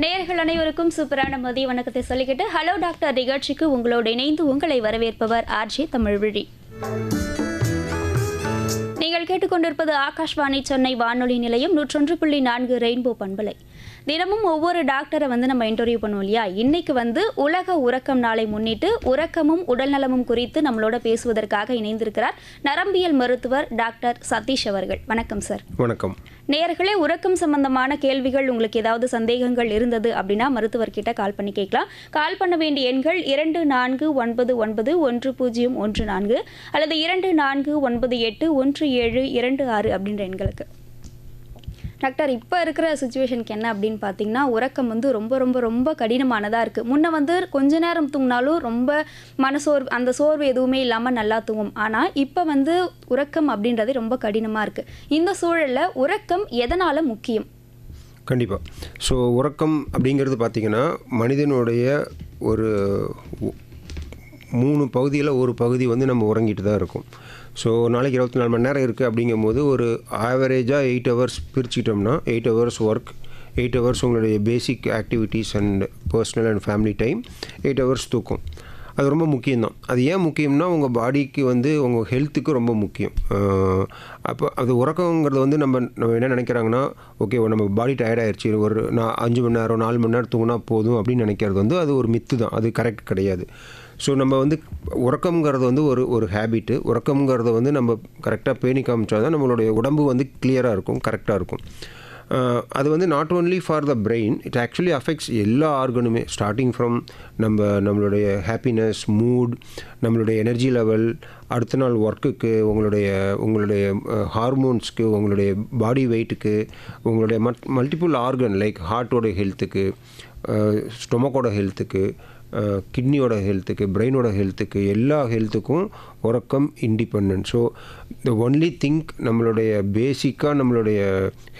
நேயர்கள் அனைவருக்கும் சூப்பரான மதிய வணக்கத்தை சொல்லிக்கிட்டு ஹலோ டாக்டர் நிகழ்ச்சிக்கு உங்களோடு இணைந்து உங்களை வரவேற்பவர் ஆர்ஜே தமிழ்விழி. நீங்கள் கேட்டுக்கொண்டிருப்பது ஆகாஷ்வாணி சென்னை வானொலி நிலையம் 101.4 ரெயின்போ பண்பலை. தினமும் ஒவ்வொரு டாக்டரை நம்ம இன்டர்வியூ பண்ணுவோம் இல்லையா? இன்னைக்கு உலக உறக்கம் நாளை முன்னிட்டு உறக்கமும் உடல்நலமும் குறித்து நம்மளோட பேசுவதற்காக இணைந்திருக்கிறார் நரம்பியல் மருத்துவர் டாக்டர் சதீஷ் அவர்கள். வணக்கம் சார். வணக்கம். நேயர்களே, உறக்கம் சம்பந்தமான கேள்விகள் உங்களுக்கு ஏதாவது சந்தேகங்கள் இருந்தது அப்படின்னா மருத்துவர்கிட்ட கால் பண்ணி கேட்கலாம். கால் பண்ண வேண்டிய எண்கள் 24991014 அல்லது 24981726 அப்படின்ற எண்களுக்கு. டாக்டர், இப்போ இருக்கிற சுச்சுவேஷனுக்கு என்ன அப்படின்னு பார்த்தீங்கன்னா, உறக்கம் ரொம்ப ரொம்ப ரொம்ப கடினமானதாக இருக்குது. முன்ன கொஞ்ச நேரம் தூங்கினாலும் ரொம்ப அந்த சோர்வு எதுவுமே இல்லாமல் நல்லா தூங்கும். ஆனால் இப்போ உறக்கம் அப்படின்றது ரொம்ப கடினமாக இருக்குது. இந்த சூழலில் உறக்கம் எதனால் முக்கியம்? கண்டிப்பாக. ஸோ உறக்கம் அப்படிங்கிறது பார்த்திங்கன்னா, மனிதனுடைய ஒரு 3 பகுதியில் ஒரு பகுதி நம்ம உறங்கிட்டு தான் இருக்கும். ஸோ நாளைக்கு 24 மணி நேரம் இருக்குது அப்படிங்கும்போது ஒரு ஆவரேஜாக 8 ஹவர்ஸ் பிரிச்சுக்கிட்டோம்னா 8 ஹவர்ஸ் ஒர்க், 8 ஹவர்ஸ் உங்களுடைய basic activities and personal and family time, 8 hours தூக்கம். அது ரொம்ப முக்கியம்தான். அது ஏன் முக்கியம்னா, உங்கள் பாடிக்கு உங்கள் ஹெல்த்துக்கு ரொம்ப முக்கியம். அப்போ அது உறக்கங்கிறது நம்ம என்ன நினைக்கிறாங்கன்னா, ஓகே நம்ம பாடி டயர்டாகிடுச்சு, ஒரு 5 மணி நேரம் 4 மணி நேரம் தூங்கினா போதும் அப்படின்னு நினைக்கிறது அது ஒரு மித்து தான். அது கரெக்ட் கிடையாது. ஸோ நம்ம உறக்கம்ங்கிறது ஒரு ஹேபிட்டு. உறக்கம்ங்கிறத நம்ம கரெக்டாக பேணி காமிச்சா தான் நம்மளுடைய உடம்பு கிளியராக இருக்கும், கரெக்டாக இருக்கும். அது not only for the brain, it actually affects எல்லா ஆர்கனுமே, ஸ்டார்டிங் ஃப்ரம் நம்மளுடைய ஹாப்பினஸ், மூட், நம்மளுடைய எனர்ஜி லெவல், அடுத்த நாள் ஒர்க்குக்கு, உங்களுடைய ஹார்மோன்ஸ்க்கு, உங்களுடைய பாடி வெயிட்டுக்கு, உங்களுடைய மல்டிபிள் ஆர்கன் லைக் ஹார்ட்டோட ஹெல்த்துக்கு, ஸ்டொமக்கோட ஹெல்த்துக்கு, கிட்னியோட ஹெல்த்துக்கு, பிரெயினோட ஹெல்த்துக்கு, எல்லா ஹெல்த்துக்கும் உறக்கம் independent. So the only think நம்மளுடைய பேசிக்காக நம்மளுடைய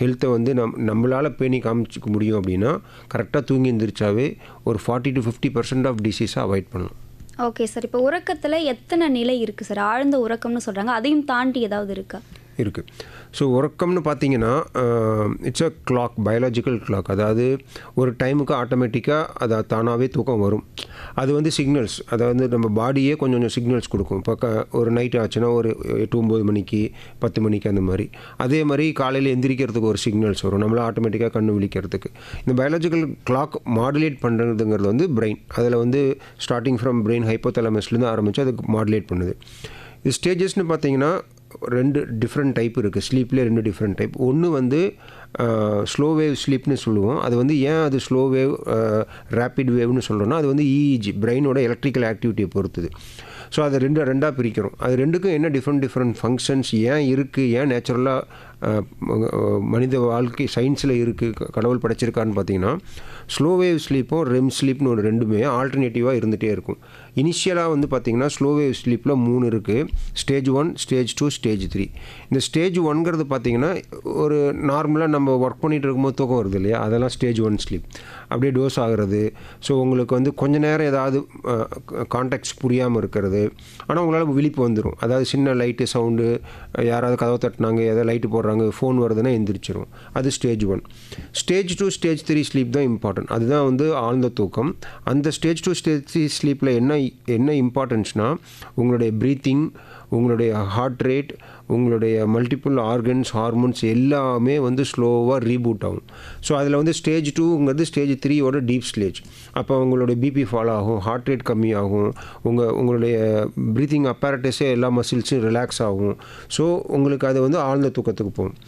ஹெல்த்தை நம்மளால் பேணி காமிச்சிக்க முடியும் அப்படின்னா, கரெக்டாக தூங்கி எழுந்திரிச்சாவே ஒரு 40 to 50% ஆஃப் டிசீஸை அவாய்ட் பண்ணலாம். Okay sir. இப்போ உறக்கத்தில் எத்தனை நிலை இருக்குது சார்? ஆழ்ந்த உறக்கம்னு சொல்கிறாங்க, அதையும் தாண்டி ஏதாவது இருக்கா? இருக்குது. ஸோ உறக்கம்னு பார்த்தீங்கன்னா, it's a clock, biological clock. அதாவது ஒரு டைமுக்கு ஆட்டோமேட்டிக்காக அது தானாகவே தூக்கம் வரும். அது சிக்னல்ஸ், அதாவது நம்ம பாடியே கொஞ்சம் கொஞ்சம் சிக்னல்ஸ் கொடுக்கும். இப்போ ஒரு நைட் ஆச்சுன்னா ஒரு 8-9 மணிக்கு 10 மணிக்கு அந்த மாதிரி. அதே மாதிரி காலையில் எந்திரிக்கிறதுக்கு ஒரு சிக்னல்ஸ் வரும், நம்மளால் ஆட்டோமேட்டிக்காக கண்ணு விழிக்கிறதுக்கு. இந்த பயாலஜிக்கல் கிளாக் மாடுலேட் பண்ணுறதுங்கிறது பிரெயின். அதில் ஸ்டார்டிங் ஃப்ரம் பிரெயின் ஹைப்போதலமஸ்லேருந்து ஆரம்பித்து அதுக்கு மாடுலேட் பண்ணுது. இது ஸ்டேஜஸ்னு பார்த்தீங்கன்னா 2 டிஃப்ரெண்ட் டைப் இருக்குது. ஸ்லீப்லேயே 2 டிஃப்ரெண்ட் டைப். ஒன்று ஸ்லோ வேவ் ஸ்லீப்னு சொல்லுவோம். அது ஏன் அது ஸ்லோ வேவ் ரேப்பிட் வேவ்னு சொல்கிறோன்னா, அது EEG, பிரெயினோட எலக்ட்ரிக்கல் ஆக்டிவிட்டியை பொறுத்துது. ஸோ அதை ரெண்டாக பிரிக்கிறோம். அது ரெண்டுக்கும் என்ன டிஃப்ரெண்ட் ஃபங்க்ஷன்ஸ் ஏன் இருக்குது, ஏன் நேச்சுரலாக மனித வாழ்க்கை சயின்ஸில் இருக்குது, கடவுள் படைச்சிருக்கான்னு பார்த்தீங்கன்னா, ஸ்லோ வேவ் ஸ்லீப்பும் ரெம் ஸ்லீப்னு ஒரு ரெண்டுமே ஆல்டர்னேட்டிவாக இருந்துகிட்டே இருக்கும். இனிஷியலாக பார்த்தீங்கன்னா ஸ்லோ வேவ் ஸ்லீப்பில் 3 இருக்குது. Stage 1, stage 2, stage 3. இந்த ஸ்டேஜ் 1ங்கிறது பார்த்தீங்கன்னா, ஒரு நார்மலாக நம்ம ஒர்க் பண்ணிகிட்டு இருக்கும்போது தூக்கம் வருது இல்லையா, அதெல்லாம் ஸ்டேஜ் 1 ஸ்லீப். அப்படியே டோஸ் ஆகிறது. ஸோ உங்களுக்கு கொஞ்ச நேரம் ஏதாவது கான்டெக்ட்ஸ் புரியாமல் இருக்கிறது, ஆனால் உங்களால் விழிப்பு வந்துடும். அதாவது சின்ன லைட்டு சவுண்டு, யாராவது கதவை தட்டினாங்க, ஏதாவது லைட்டு போடுறாங்க, ஃபோன் வருதுன்னா எந்திரிச்சிரும். அது ஸ்டேஜ் 1. ஸ்டேஜ் 2, ஸ்டேஜ் 3 ஸ்லீப் தான் இம்பார்ட்டன்ட். அதுதான் ஆழ்ந்த தூக்கம். அந்த ஸ்டேஜ் 2, ஸ்டேஜ் 3 ஸ்லீப்பில் என்ன இம்பார்ட்டன்ஸ்னால், உங்களுடைய ப்ரீத்திங், உங்களுடைய ஹார்ட் ரேட், உங்களுடைய மல்டிபிள் ஆர்கன்ஸ், ஹார்மோன்ஸ் எல்லாமே ஸ்லோவாக ரீபூட் ஆகும். ஸோ அதில் ஸ்டேஜ் 2ங்கிறது ஸ்டேஜ் 3யோட டீப் ஸ்டேஜ். அப்போ உங்களுடைய பிபி ஃபாலோ ஆகும், ஹார்ட் ரேட் கம்மியாகும், உங்களுடைய ப்ரீத்திங் அப்பேரட்டஸே எல்லா மசில்ஸும் ரிலாக்ஸ் ஆகும். ஸோ உங்களுக்கு அது ஆழ்ந்த தூக்கத்துக்கு போகும்.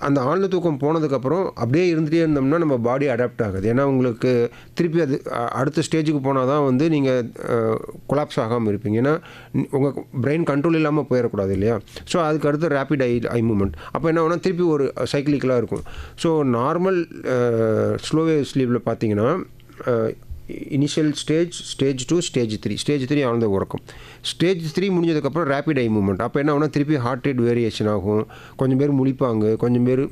அந்த ஆழ்ந்த தூக்கம் போனதுக்கப்புறம் அப்படியே இருந்துகிட்டே இருந்தோம்னா நம்ம பாடி அடாப்ட் ஆகுது. ஏன்னா உங்களுக்கு திருப்பி அது அடுத்த ஸ்டேஜுக்கு போனால் தான் நீங்கள் கொலாப்ஸ் ஆகாமல் இருப்பீங்க. ஏன்னா உங்கள் பிரெயின் கண்ட்ரோல் இல்லாமல் போயிடக்கூடாது இல்லையா. ஸோ அதுக்கு அடுத்து ரேப்பிட் ஐ மூமெண்ட். அப்போ என்ன ஆகுனா திருப்பி ஒரு சைக்கிளிக்கலாக இருக்கும். ஸோ நார்மல் ஸ்லோ வேவ் ஸ்லீப்பில் பார்த்தீங்கன்னா இனிஷியல் ஸ்டேஜ் 2, ஸ்டேஜ் 3. ஸ்டேஜ் 3 ஆழ்ந்த உறக்கம். ஸ்டேஜ் 3 முடிஞ்சதுக்கப்புறம் ரேபிட் ஐ மூவ்மெண்ட். அப்போ என்ன ஆகுனா திருப்பி ஹார்ட் ரேட் வேரியேஷன் ஆகும். கொஞ்சம் பேர் முழிப்பாங்க, கொஞ்சம் பேர்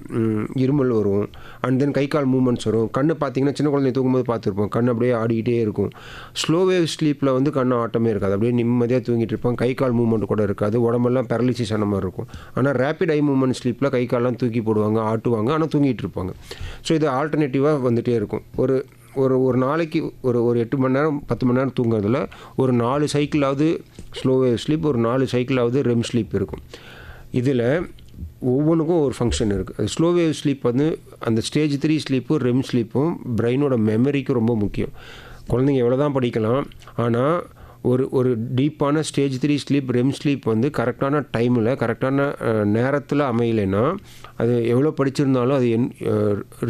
இருமல் வரும், and then guy call movements வரும். கண்ணு பார்த்தீங்கன்னா சின்ன குழந்தை தூங்கும்போது பார்த்துருப்போம், கண் அப்படியே ஆடிக்கிட்டே இருக்கும். ஸ்லோ வேவ் ஸ்லீப்பில் வந்து கண்ணு ஆட்டமே இருக்காது, அப்படியே நிம்மதியாக தூங்கிட்டு இருப்பாங்க, கை கால் மூவ்மெண்ட் கூட இருக்காது, உடம்பெல்லாம் பேரலிசிஸ் ஆன மாதிரி இருக்கும். ஆனால் ரேபிட் ஐ மூவ்மெண்ட் ஸ்லீப்பில் கை கால்லாம் தூக்கி போடுவாங்க, ஆட்டுவாங்க, ஆனால் தூங்கிட்டு இருப்பாங்க. ஸோ இது ஆல்டர்னேட்டிவாக வந்துகிட்டே இருக்கும். ஒரு நாளைக்கு ஒரு 8 மணி நேரம் 10 மணி நேரம் தூங்குறதுல ஒரு 4 சைக்கிளாவது ஸ்லோ வேவ் ஸ்லீப், ஒரு 4 சைக்கிளாவது ரெம் ஸ்லீப் இருக்கும். இதில் ஒவ்வொன்றுக்கும் ஒரு ஃபங்க்ஷன் இருக்குது. அது ஸ்லோ வேவ் ஸ்லீப் வந்து அந்த ஸ்டேஜ் 3 ஸ்லீப்பும் ரெம் ஸ்லீப்பும் பிரெயினோட மெமரிக்கு ரொம்ப முக்கியம். குழந்தைங்க எவ்வளோ தான் படிக்கலாம், ஆனால் ஒரு டீப்பான ஸ்டேஜ் 3 ஸ்லீப் ரெம் ஸ்லீப் வந்து கரெக்டான டைமில் கரெக்டான நேரத்தில் அமையலைன்னா அது எவ்வளோ படிச்சிருந்தாலும் அது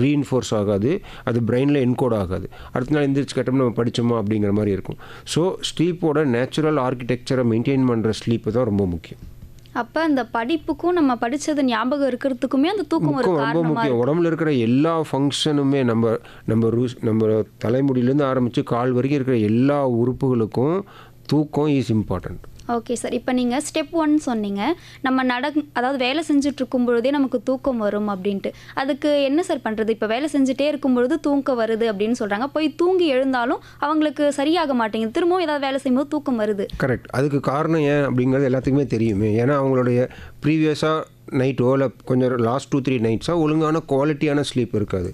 ரீஇன்ஃபோர்ஸ் ஆகாது, அது பிரெயினில் என்கோட் ஆகாது. அடுத்த நாள் எந்திரிச்சு கேட்டோம்னா நம்ம படித்தோமா அப்படிங்கிற மாதிரி இருக்கும். ஸோ ஸ்லீப்போட நேச்சுரல் ஆர்கிடெக்சரை மெயின்டைன் பண்ணுற ஸ்லீப்பு தான் ரொம்ப முக்கியம். அப்போ அந்த படிப்புக்கும் நம்ம படித்தது ஞாபகம் இருக்கிறதுக்குமே அந்த தூக்கம் ஒரு ரொம்ப காரணமாக முக்கியம். உடம்புல இருக்கிற எல்லா ஃபங்க்ஷனுமே நம்ம தலைமுடியிலேருந்து ஆரம்பித்து கால் வரைக்கும் இருக்கிற எல்லா உறுப்புகளுக்கும் தூக்கம் இஸ் இம்பார்ட்டண்ட். Okay sir. இப்போ நீங்கள் ஸ்டெப் 1 சொன்னீங்க, நம்ம அதாவது வேலை செஞ்சுட்டு இருக்கும் பொழுதே நமக்கு தூக்கம் வரும் அப்படின்ட்டு. அதுக்கு என்ன சார் பண்ணுறது? இப்போ வேலை செஞ்சுட்டே இருக்கும் பொழுது தூக்கம் வருது அப்படின்னு சொல்கிறாங்க, போய் தூங்கி எழுந்தாலும் அவங்களுக்கு சரியாக மாட்டேங்குது, திரும்பவும் ஏதாவது வேலை செய்யும்போது தூக்கம் வருது. கரெக்ட். அதுக்கு காரணம் ஏன் அப்படிங்கிறது எல்லாத்துக்குமே தெரியுமே. ஏன்னா அவங்களுடைய ப்ரீவியஸாக நைட்டோ இல்லை கொஞ்சம் லாஸ்ட் 2-3 நைட்ஸாக ஒழுங்கான குவாலிட்டியான ஸ்லீப் இருக்காது.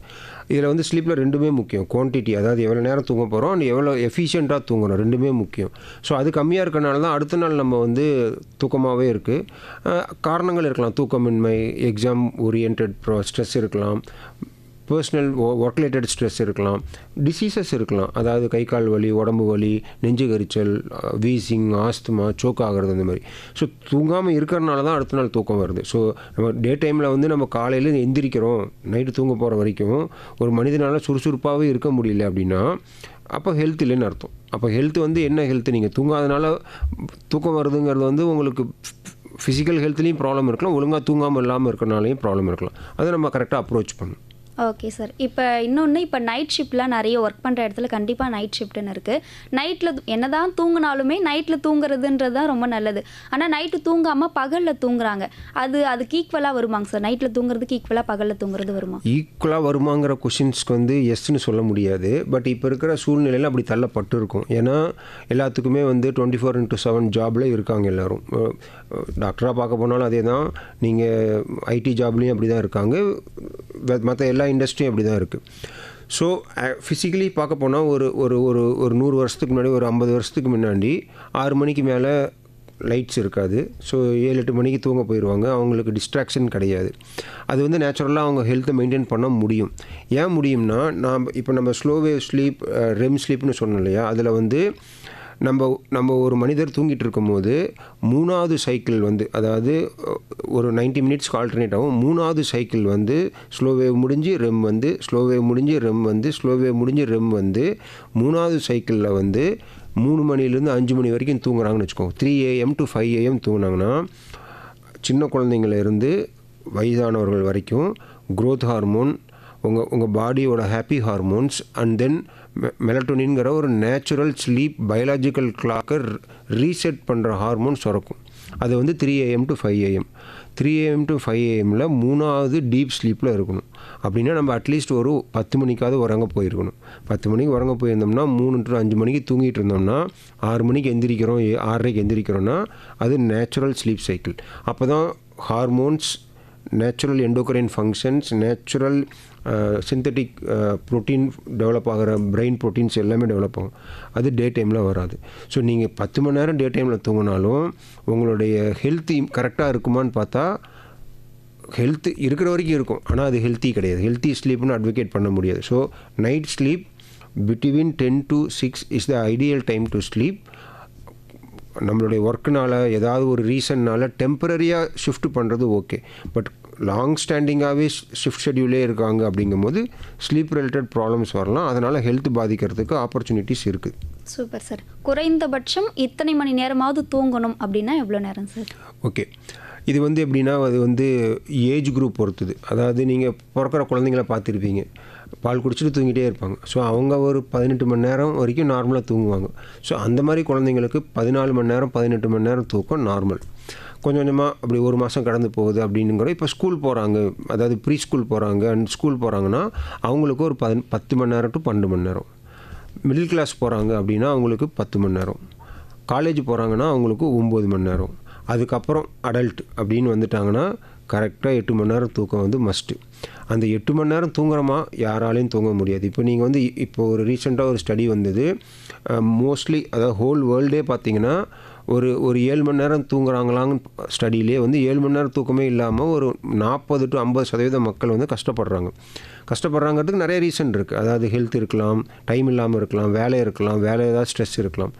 இதில் வந்து ஸ்லீப்பில் ரெண்டுமே முக்கியம். குவான்டிட்டி, அதாவது எவ்வளோ நேரம் தூங்க போகிறோம், அண்ட் எவ்வளோ எஃபிஷியண்ட்டாக தூங்கணும், ரெண்டுமே முக்கியம். ஸோ அது கம்மியாக இருக்கனால தான் அடுத்த நாள் நம்ம வந்து தூக்கமாகவே இருக்குது. காரணங்கள் இருக்கலாம், தூக்கமின்மை, எக்ஸாம் ஓரியன்ட் ஸ்ட்ரெஸ் இருக்கலாம், பர்சனல் ஒர்க் ரிலேட்டட் ஸ்ட்ரெஸ் இருக்கலாம், டிசீசஸ் இருக்கலாம், அதாவது கை கால் வலி, உடம்பு வலி, நெஞ்சு கரிச்சல், வீசிங், ஆஸ்துமா, சோக் ஆகிறது, அந்த மாதிரி. ஸோ தூங்காமல் இருக்கிறனால தான் அடுத்த நாள் தூக்கம் வருது. ஸோ நம்ம டே டைமில் வந்து நம்ம காலையில் எந்திரிக்கிறோம், நைட்டு தூங்க போகிற வரைக்கும் ஒரு மனிதனால் சுறுசுறுப்பாகவே இருக்க முடியல அப்படின்னா அப்போ ஹெல்த் இல்லைன்னு அர்த்தம். அப்போ ஹெல்த் வந்து என்ன ஹெல்த்து? நீங்கள் தூங்காதனால தூக்கம் வருதுங்கிறது வந்து உங்களுக்கு ஃபிசிக்கல் ஹெல்த்லேயும் ப்ராப்ளம் இருக்கலாம், ஒழுங்காக தூங்காமல் இல்லாமல் இருக்கிறனாலையும் ப்ராப்ளம் இருக்கலாம். அதை நம்ம கரெக்டாக அப்ரோச் பண்ணணும். Okay sir. இப்போ இன்னொன்று, இப்போ நைட் ஷிஃப்ட்லாம் நிறைய ஒர்க் பண்ணுற இடத்துல கண்டிப்பாக நைட் ஷிஃப்ட்டுன்னு இருக்குது. நைட்டில் என்ன தான் தூங்கினாலுமே நைட்டில் தூங்குறதுன்றது தான் ரொம்ப நல்லது. ஆனால் நைட்டு தூங்காமல் பகலில் தூங்குறாங்க, அதுக்கு ஈக்குவலாக வருமாங்க சார்? நைட்டில் தூங்குறதுக்கு ஈக்குவலாக பகலில் தூங்குறது வருமா? ஈக்குவலாக வருமாங்கிற கொஷின்ஸ்க்கு வந்து எஸ்ன்னு சொல்ல முடியாது. பட் இப்போ இருக்கிற சூழ்நிலையில் அப்படி தள்ளப்பட்டு இருக்கும். ஏன்னா எல்லாத்துக்குமே வந்து 24/7 ஜாபில் இருக்காங்க எல்லோரும். டாக்டராக பார்க்க போனாலும் அதே தான், நீங்கள் ஐடி ஜாப்லேயும் அப்படி தான் இருக்காங்க, மற்ற எல்லா இண்டஸ்ட்ரியும் அப்படி தான் இருக்குது. ஸோ ஃபிசிக்கலி பார்க்க போனால் ஒரு 100 வருஷத்துக்கு முன்னாடி, ஒரு 50 வருஷத்துக்கு முன்னாடி 6 மணிக்கு மேலே லைட்ஸ் இருக்காது. ஸோ 7-8 மணிக்கு தூங்க போயிடுவாங்க, அவங்களுக்கு டிஸ்ட்ராக்ஷன் கிடையாது. அது வந்து நேச்சுரலாக அவங்க ஹெல்த்தை மெயின்டைன் பண்ண முடியும். ஏன் முடியும்னா, நம்ம ஸ்லோ வேவ் ஸ்லீப், ரெம் ஸ்லீப்னு சொன்னோம் இல்லையா, அதில் வந்து நம்ம ஒரு மனிதர் தூங்கிட்டு இருக்கும்போது 3வது சைக்கிள் வந்து, அதாவது ஒரு 90 மினிட்ஸ்க்கு ஆல்டர்னேட் ஆகும். 3வது சைக்கிள் வந்து ஸ்லோ வேவ் முடிஞ்சு ரெம் வந்து, ஸ்லோ வேவ் முடிஞ்சு ரெம் வந்து, ஸ்லோ வேவ் முடிஞ்சு ரெம் வந்து, 3வது சைக்கிளில் வந்து 3 மணிலேருந்து 5 மணி வரைக்கும் தூங்குறாங்கன்னு வச்சுக்கோங்க. 3 AM to 5 AM தூங்கினாங்கன்னா சின்ன குழந்தைங்களிருந்து வயதானவர்கள் வரைக்கும் க்ரோத் ஹார்மோன், உங்கள் பாடியோட ஹாப்பி ஹார்மோன்ஸ், அண்ட் தென் மெலட்டோனின்கிற ஒரு நேச்சுரல் ஸ்லீப் பயாலஜிக்கல் கிளாக்கை ரீசெட் பண்ணுற ஹார்மோன் சுரக்கும். அது வந்து 3 AM to 5 AM. 3 AM to 5 AMல் 3வது டீப் ஸ்லீப்பில் இருக்கணும். அப்படின்னா நம்ம அட்லீஸ்ட் ஒரு 10 மணிக்காவது உறங்க போயிருக்கணும். 10 மணிக்கு உறங்க போயிருந்தோம்னா 3 to 5 மணிக்கு தூங்கிட்டு இருந்தோம்னா 6 மணிக்கு எந்திரிக்கிறோம், 6:30க்கு எந்திரிக்கிறோன்னா அது நேச்சுரல் ஸ்லீப் சைக்கிள். அப்போ தான் hormones, natural endocrine functions, natural synthetic protein develop ஆகிற பிரெயின் ப்ரோட்டீன்ஸ் எல்லாமே டெவலப் ஆகும். அது டே டைமில் வராது. ஸோ நீங்கள் 10 மணி நேரம் டே டைமில் தூங்கினாலும் உங்களுடைய ஹெல்த் கரெக்டாக இருக்குமான்னு பார்த்தா ஹெல்த் இருக்கிற வரைக்கும் இருக்கும், ஆனால் அது ஹெல்த்தி கிடையாது. ஹெல்த்தி ஸ்லீப்னு அட்வொகேட் பண்ண முடியாது. So night sleep between 10 to 6 is the ideal time to sleep. நம்மளுடைய ஒர்க்குனால் ஏதாவது ஒரு ரீசன்னால் டெம்பரரியாக ஷிஃப்ட் பண்ணுறது ஓகே. பட் லாங் ஸ்டாண்டிங்காகவே ஷிஃப்ட் ஷெட்யூலே இருக்காங்க அப்படிங்கும்போது ஸ்லீப் ரிலேட்டட் ப்ராப்ளம்ஸ் வரலாம். அதனால் ஹெல்த் பாதிக்கிறதுக்கு ஆப்பர்ச்சுனிட்டிஸ் இருக்குது. Super sir. குறைந்தபட்சம் இத்தனை மணி நேரமாவது தூங்கணும் அப்படின்னா எவ்வளோ நேரம் சார்? ஓகே, இது வந்து எப்படின்னா, அது வந்து ஏஜ் குரூப் பொறுத்துது. அதாவது நீங்கள் பிறக்கிற குழந்தைங்கள பார்த்துருப்பீங்க, பால் குடிச்சிட்டு தூங்கிட்டே இருப்பாங்க. ஸோ அவங்க ஒரு 18 மணி நேரம் வரைக்கும் நார்மலாக தூங்குவாங்க. ஸோ அந்த மாதிரி குழந்தைங்களுக்கு 14 மணி நேரம் 18 மணி நேரம் தூக்கம் நார்மல். கொஞ்சம் கொஞ்சமாக அப்படி ஒரு மாதம் கடந்து போகுது அப்படிங்கிற இப்போ ஸ்கூல் போகிறாங்க, அதாவது ப்ரீ ஸ்கூல் போகிறாங்க அண்ட் ஸ்கூல் போகிறாங்கன்னா அவங்களுக்கு ஒரு 10 மணி நேரம் டு 12 மணி நேரம். மிடில் கிளாஸ் போகிறாங்க அப்படின்னா அவங்களுக்கு 10 மணி நேரம். காலேஜ் போகிறாங்கன்னா அவங்களுக்கு 9 மணி நேரம். அதுக்கப்புறம் அடல்ட் அப்படின்னு வந்துட்டாங்கன்னா கரெக்டாக 8 மணி நேரம் தூக்கம் வந்து மஸ்ட்டு. அந்த 8 மணி நேரம் தூங்குறோமா யாராலையும் தூங்க முடியாது. இப்போ நீங்கள் வந்து இப்போ ஒரு ரீசெண்டாக ஒரு ஸ்டடி வந்தது, மோஸ்ட்லி அதாவது ஹோல் வேர்ல்டே பார்த்தீங்கன்னா ஒரு 7 மணி நேரம் தூங்குறாங்களான்னு ஸ்டடியிலே வந்து 7 மணி நேரம் தூக்கமே இல்லாமல் ஒரு 40 to 50% மக்கள் வந்து கஷ்டப்படுறாங்கிறதுக்கு நிறைய ரீசன் இருக்குது. அதாவது ஹெல்த் இருக்கலாம், டைம் இல்லாமல் இருக்கலாம், வேலை இருக்கலாம், வேலை ஏதாவது ஸ்ட்ரெஸ் இருக்கலாம்.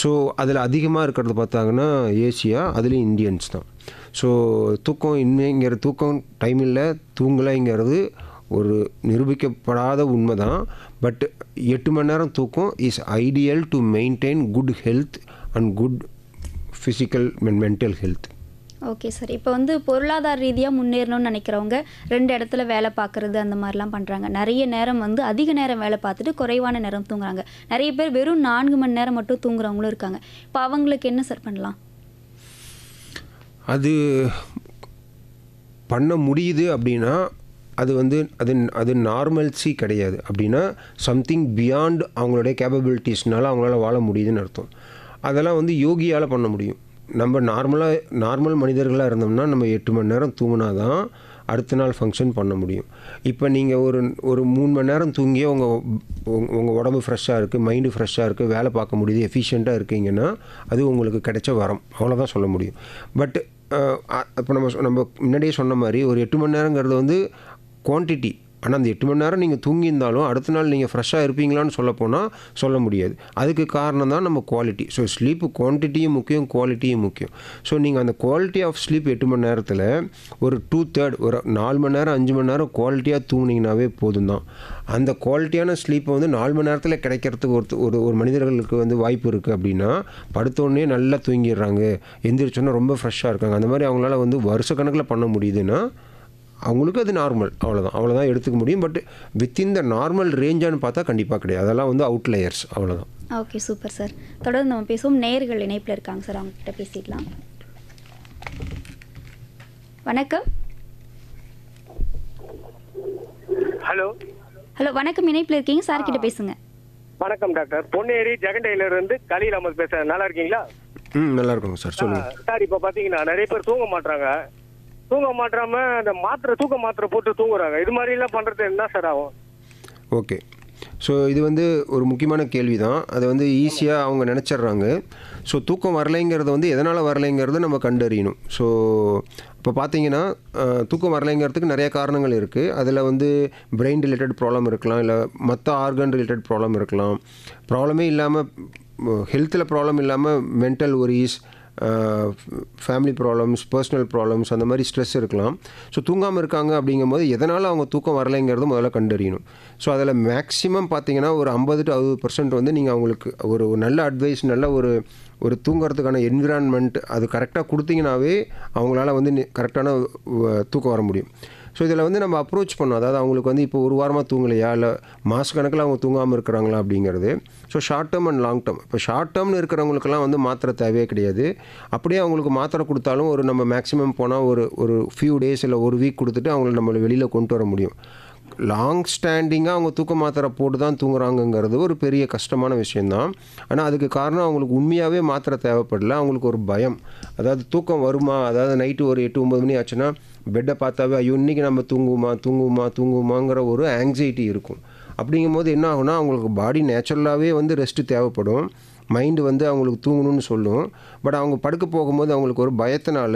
ஸோ அதில் அதிகமாக இருக்கிறது பார்த்தாங்கன்னா ஏசியா, அதுலேயும் இந்தியன்ஸ் தான். ஸோ தூக்கம் டைம் இல்லை தூங்கலைங்கிறது ஒரு நிரூபிக்கப்படாத உண்மை தான். பட் 8 மணி நேரம் தூக்கம் is ideal to maintain good health and good physical and mental health. Okay sir. இப்போ வந்து பொருளாதார ரீதியாக முன்னேறணும்னு நினைக்கிறவங்க 2 இடத்துல வேலை பார்க்குறது அந்த மாதிரிலாம் பண்ணுறாங்க. நிறைய நேரம் வந்து அதிக நேரம் வேலை பார்த்துட்டு குறைவான நேரம் தூங்குறாங்க. நிறைய பேர் வெறும் 4 மணி நேரம் மட்டும் தூங்குறவங்களும் இருக்காங்க. இப்போ அவங்களுக்கு என்ன சார் பண்ணலாம்? அது பண்ண முடியுது அப்படின்னா அது வந்து அது நார்மல்சி கிடையாது. அப்படின்னா சம்திங் பியாண்ட் அவங்களுடைய கேப்பபிலிட்டிஸ்னால அவங்களால வாழ முடியுதுன்னு அர்த்தம். அதெல்லாம் வந்து யோகியால் பண்ண முடியும். நம்ம நார்மல் மனிதர்களாக இருந்தோம்னா நம்ம 8 மணி நேரம் தூங்கினா தான் அடுத்த நாள் ஃபங்க்ஷன் பண்ண முடியும். இப்போ நீங்கள் ஒரு 3 மணி நேரம் தூங்கியே உங்கள் உடம்பு ஃப்ரெஷ்ஷாக இருக்குது, மைண்டு ஃப்ரெஷ்ஷாக இருக்குது, வேலை பார்க்க முடியுது, எஃபிஷியண்ட்டாக இருக்கீங்கன்னா அது உங்களுக்கு கிடைச்ச வரம், அவ்வளோதான் சொல்ல முடியும். பட் இப்போ நம்ம முன்னாடியே சொன்ன மாதிரி ஒரு 8 மணி நேரங்கிறது வந்து குவான்டிட்டி. ஆனால் அந்த 8 மணி நேரம் நீங்கள் தூங்கியிருந்தாலும் அடுத்த நாள் நீங்கள் ஃப்ரெஷ்ஷாக இருப்பீங்களான்னு சொல்ல முடியாது. அதுக்கு காரணம் தான் நம்ம குவாலிட்டி. ஸோ ஸ்லீப்பு குவான்டிட்டியும் முக்கியம், குவாலிட்டியும் முக்கியம். ஸோ நீங்கள் அந்த குவாலிட்டி ஆஃப் ஸ்லீப் 8 மணி நேரத்தில் ஒரு 2/3 ஒரு 4 மணி நேரம் 5 மணி நேரம் குவாலிட்டியாக தூங்கினீங்கனாவே போதும் தான். அந்த குவாலிட்டியான ஸ்லீப்பை வந்து 4 மணி நேரத்தில் கிடைக்கிறதுக்கு ஒரு மனிதர்களுக்கு வந்து வாய்ப்பு இருக்குது. அப்படின்னா படுத்தோடனே நல்லா தூங்கிடுறாங்க, எந்திரிச்சோன்னா ரொம்ப ஃப்ரெஷ்ஷாக இருக்காங்க. அந்த மாதிரி அவங்களால வந்து வருஷக்கணக்கில் பண்ண முடியுதுன்னா அவங்களுக்கு அது நார்மல், அவ்வளோதான் எடுத்துக்க முடியும். பட் வித்தின் த நார்மல் ரேஞ்சான்னு பார்த்தா கண்டிப்பாக கிடையாது. அதெல்லாம் வந்து அவுட்லயர்ஸ், அவ்வளோதான். Okay, super sir. தொடர்ந்து நம்ம பேசுவோம். நேயர்கள் இணைப்பில் இருக்காங்க சார், அவங்ககிட்ட பேசிடலாம். வணக்கம். ஹலோ வணக்கம், இணைப்பில் இருக்கீங்க சார், கிட்ட பேசுங்க. வணக்கம் டாக்டர். பொன்னேரி ஜெகண்டையிலிருந்து கலீல் அஹமத் பேசுறேன். நல்லா இருக்கீங்களா? நல்லா இருக்குங்க சார், சொல்லுங்கள். சார், இப்போ பார்த்தீங்கன்னா நிறைய பேர் தூங்க மாட்டாம அந்த தூக்க மாத்திரை போட்டு தூங்குறாங்க. இது மாதிரி எல்லாம் பண்றது என்ன சார் ஆகும்? ஓகே, ஸோ இது வந்து ஒரு முக்கியமான கேள்வி தான். அதை வந்து ஈஸியாக அவங்க நினச்சிட்றாங்க. ஸோ தூக்கம் வரலைங்கிறது வந்து எதனால் வரலைங்கிறத நம்ம கண்டறியணும். ஸோ இப்போ பார்த்தீங்கன்னா தூக்கம் வரலைங்கிறதுக்கு நிறைய காரணங்கள் இருக்குது. அதில் வந்து பிரெயின் ரிலேட்டட் ப்ராப்ளம் இருக்கலாம், இல்லை மற்ற ஆர்கன் ரிலேட்டட் ப்ராப்ளம் இருக்கலாம். ப்ராப்ளமே இல்லாமல் ஹெல்த்தில் ப்ராப்ளம் இல்லாமல் mental ஒரிஸ், family problems, personal problems, அந்த மாதிரி ஸ்ட்ரெஸ் இருக்கலாம். ஸோ தூங்காமல் இருக்காங்க அப்படிங்கும்போது எதனால் அவங்க தூக்கம் வரலைங்கிறது முதல்ல கண்டறியணும். ஸோ அதில் மேக்ஸிமம் பார்த்தீங்கன்னா ஒரு 50 to 60% வந்து நீங்கள் அவங்களுக்கு ஒரு நல்ல அட்வைஸ், நல்ல ஒரு தூங்குறதுக்கான என்விரான்மெண்ட் அது கரெக்டாக கொடுத்தீங்கன்னாவே அவங்களால வந்து கரெக்டான தூக்கம் வர முடியும். ஸோ இதில் வந்து நம்ம அப்ரோச் பண்ணோம். அதாவது அவங்களுக்கு வந்து இப்போ ஒரு வாரமாக தூங்கலையா, இல்லை மாதக்கணக்கில் அவங்க தூங்காமல் இருக்கிறாங்களா அப்படிங்கிறது. So short term and long term. இப்போ ஷார்ட் டேர்ம்னு இருக்கிறவங்களுக்கெல்லாம் வந்து மாத்திரை தேவையே கிடையாது. அப்படியே அவங்களுக்கு மாத்திரை கொடுத்தாலும் நம்ம மேக்ஸிமம் போனால் ஒரு ஃபியூ டேஸ் இல்லை ஒரு வீக் கொடுத்துட்டு அவங்கள நம்மளை வெளியில் கொண்டு வர முடியும். லாங் ஸ்டாண்டிங்காக அவங்க தூக்க மாத்திரை போட்டு தான் தூங்குறாங்கங்கிறது ஒரு பெரிய கஷ்டமான விஷயந்தான். ஆனால் அதுக்கு காரணம் அவங்களுக்கு உண்மையாகவே மாத்திரை தேவைப்படல, அவங்களுக்கு ஒரு பயம். அதாவது தூக்கம் வருமா, அதாவது நைட்டு ஒரு 8-9 மணி ஆச்சுன்னா பெட்டை பார்த்தாவே ஐயோ இன்றைக்கி நம்ம தூங்குவோமாங்கிற ஒரு ஆங்ஸைட்டி இருக்கும். அப்படிங்கும்போது என்ன ஆகுனா அவங்களுக்கு பாடி நேச்சுரலாகவே வந்து ரெஸ்ட்டு தேவைப்படும், மைண்டு வந்து அவங்களுக்கு தூங்கணும்னு சொல்லும். பட் அவங்க படுக்க போகும்போது அவங்களுக்கு ஒரு பயத்தினால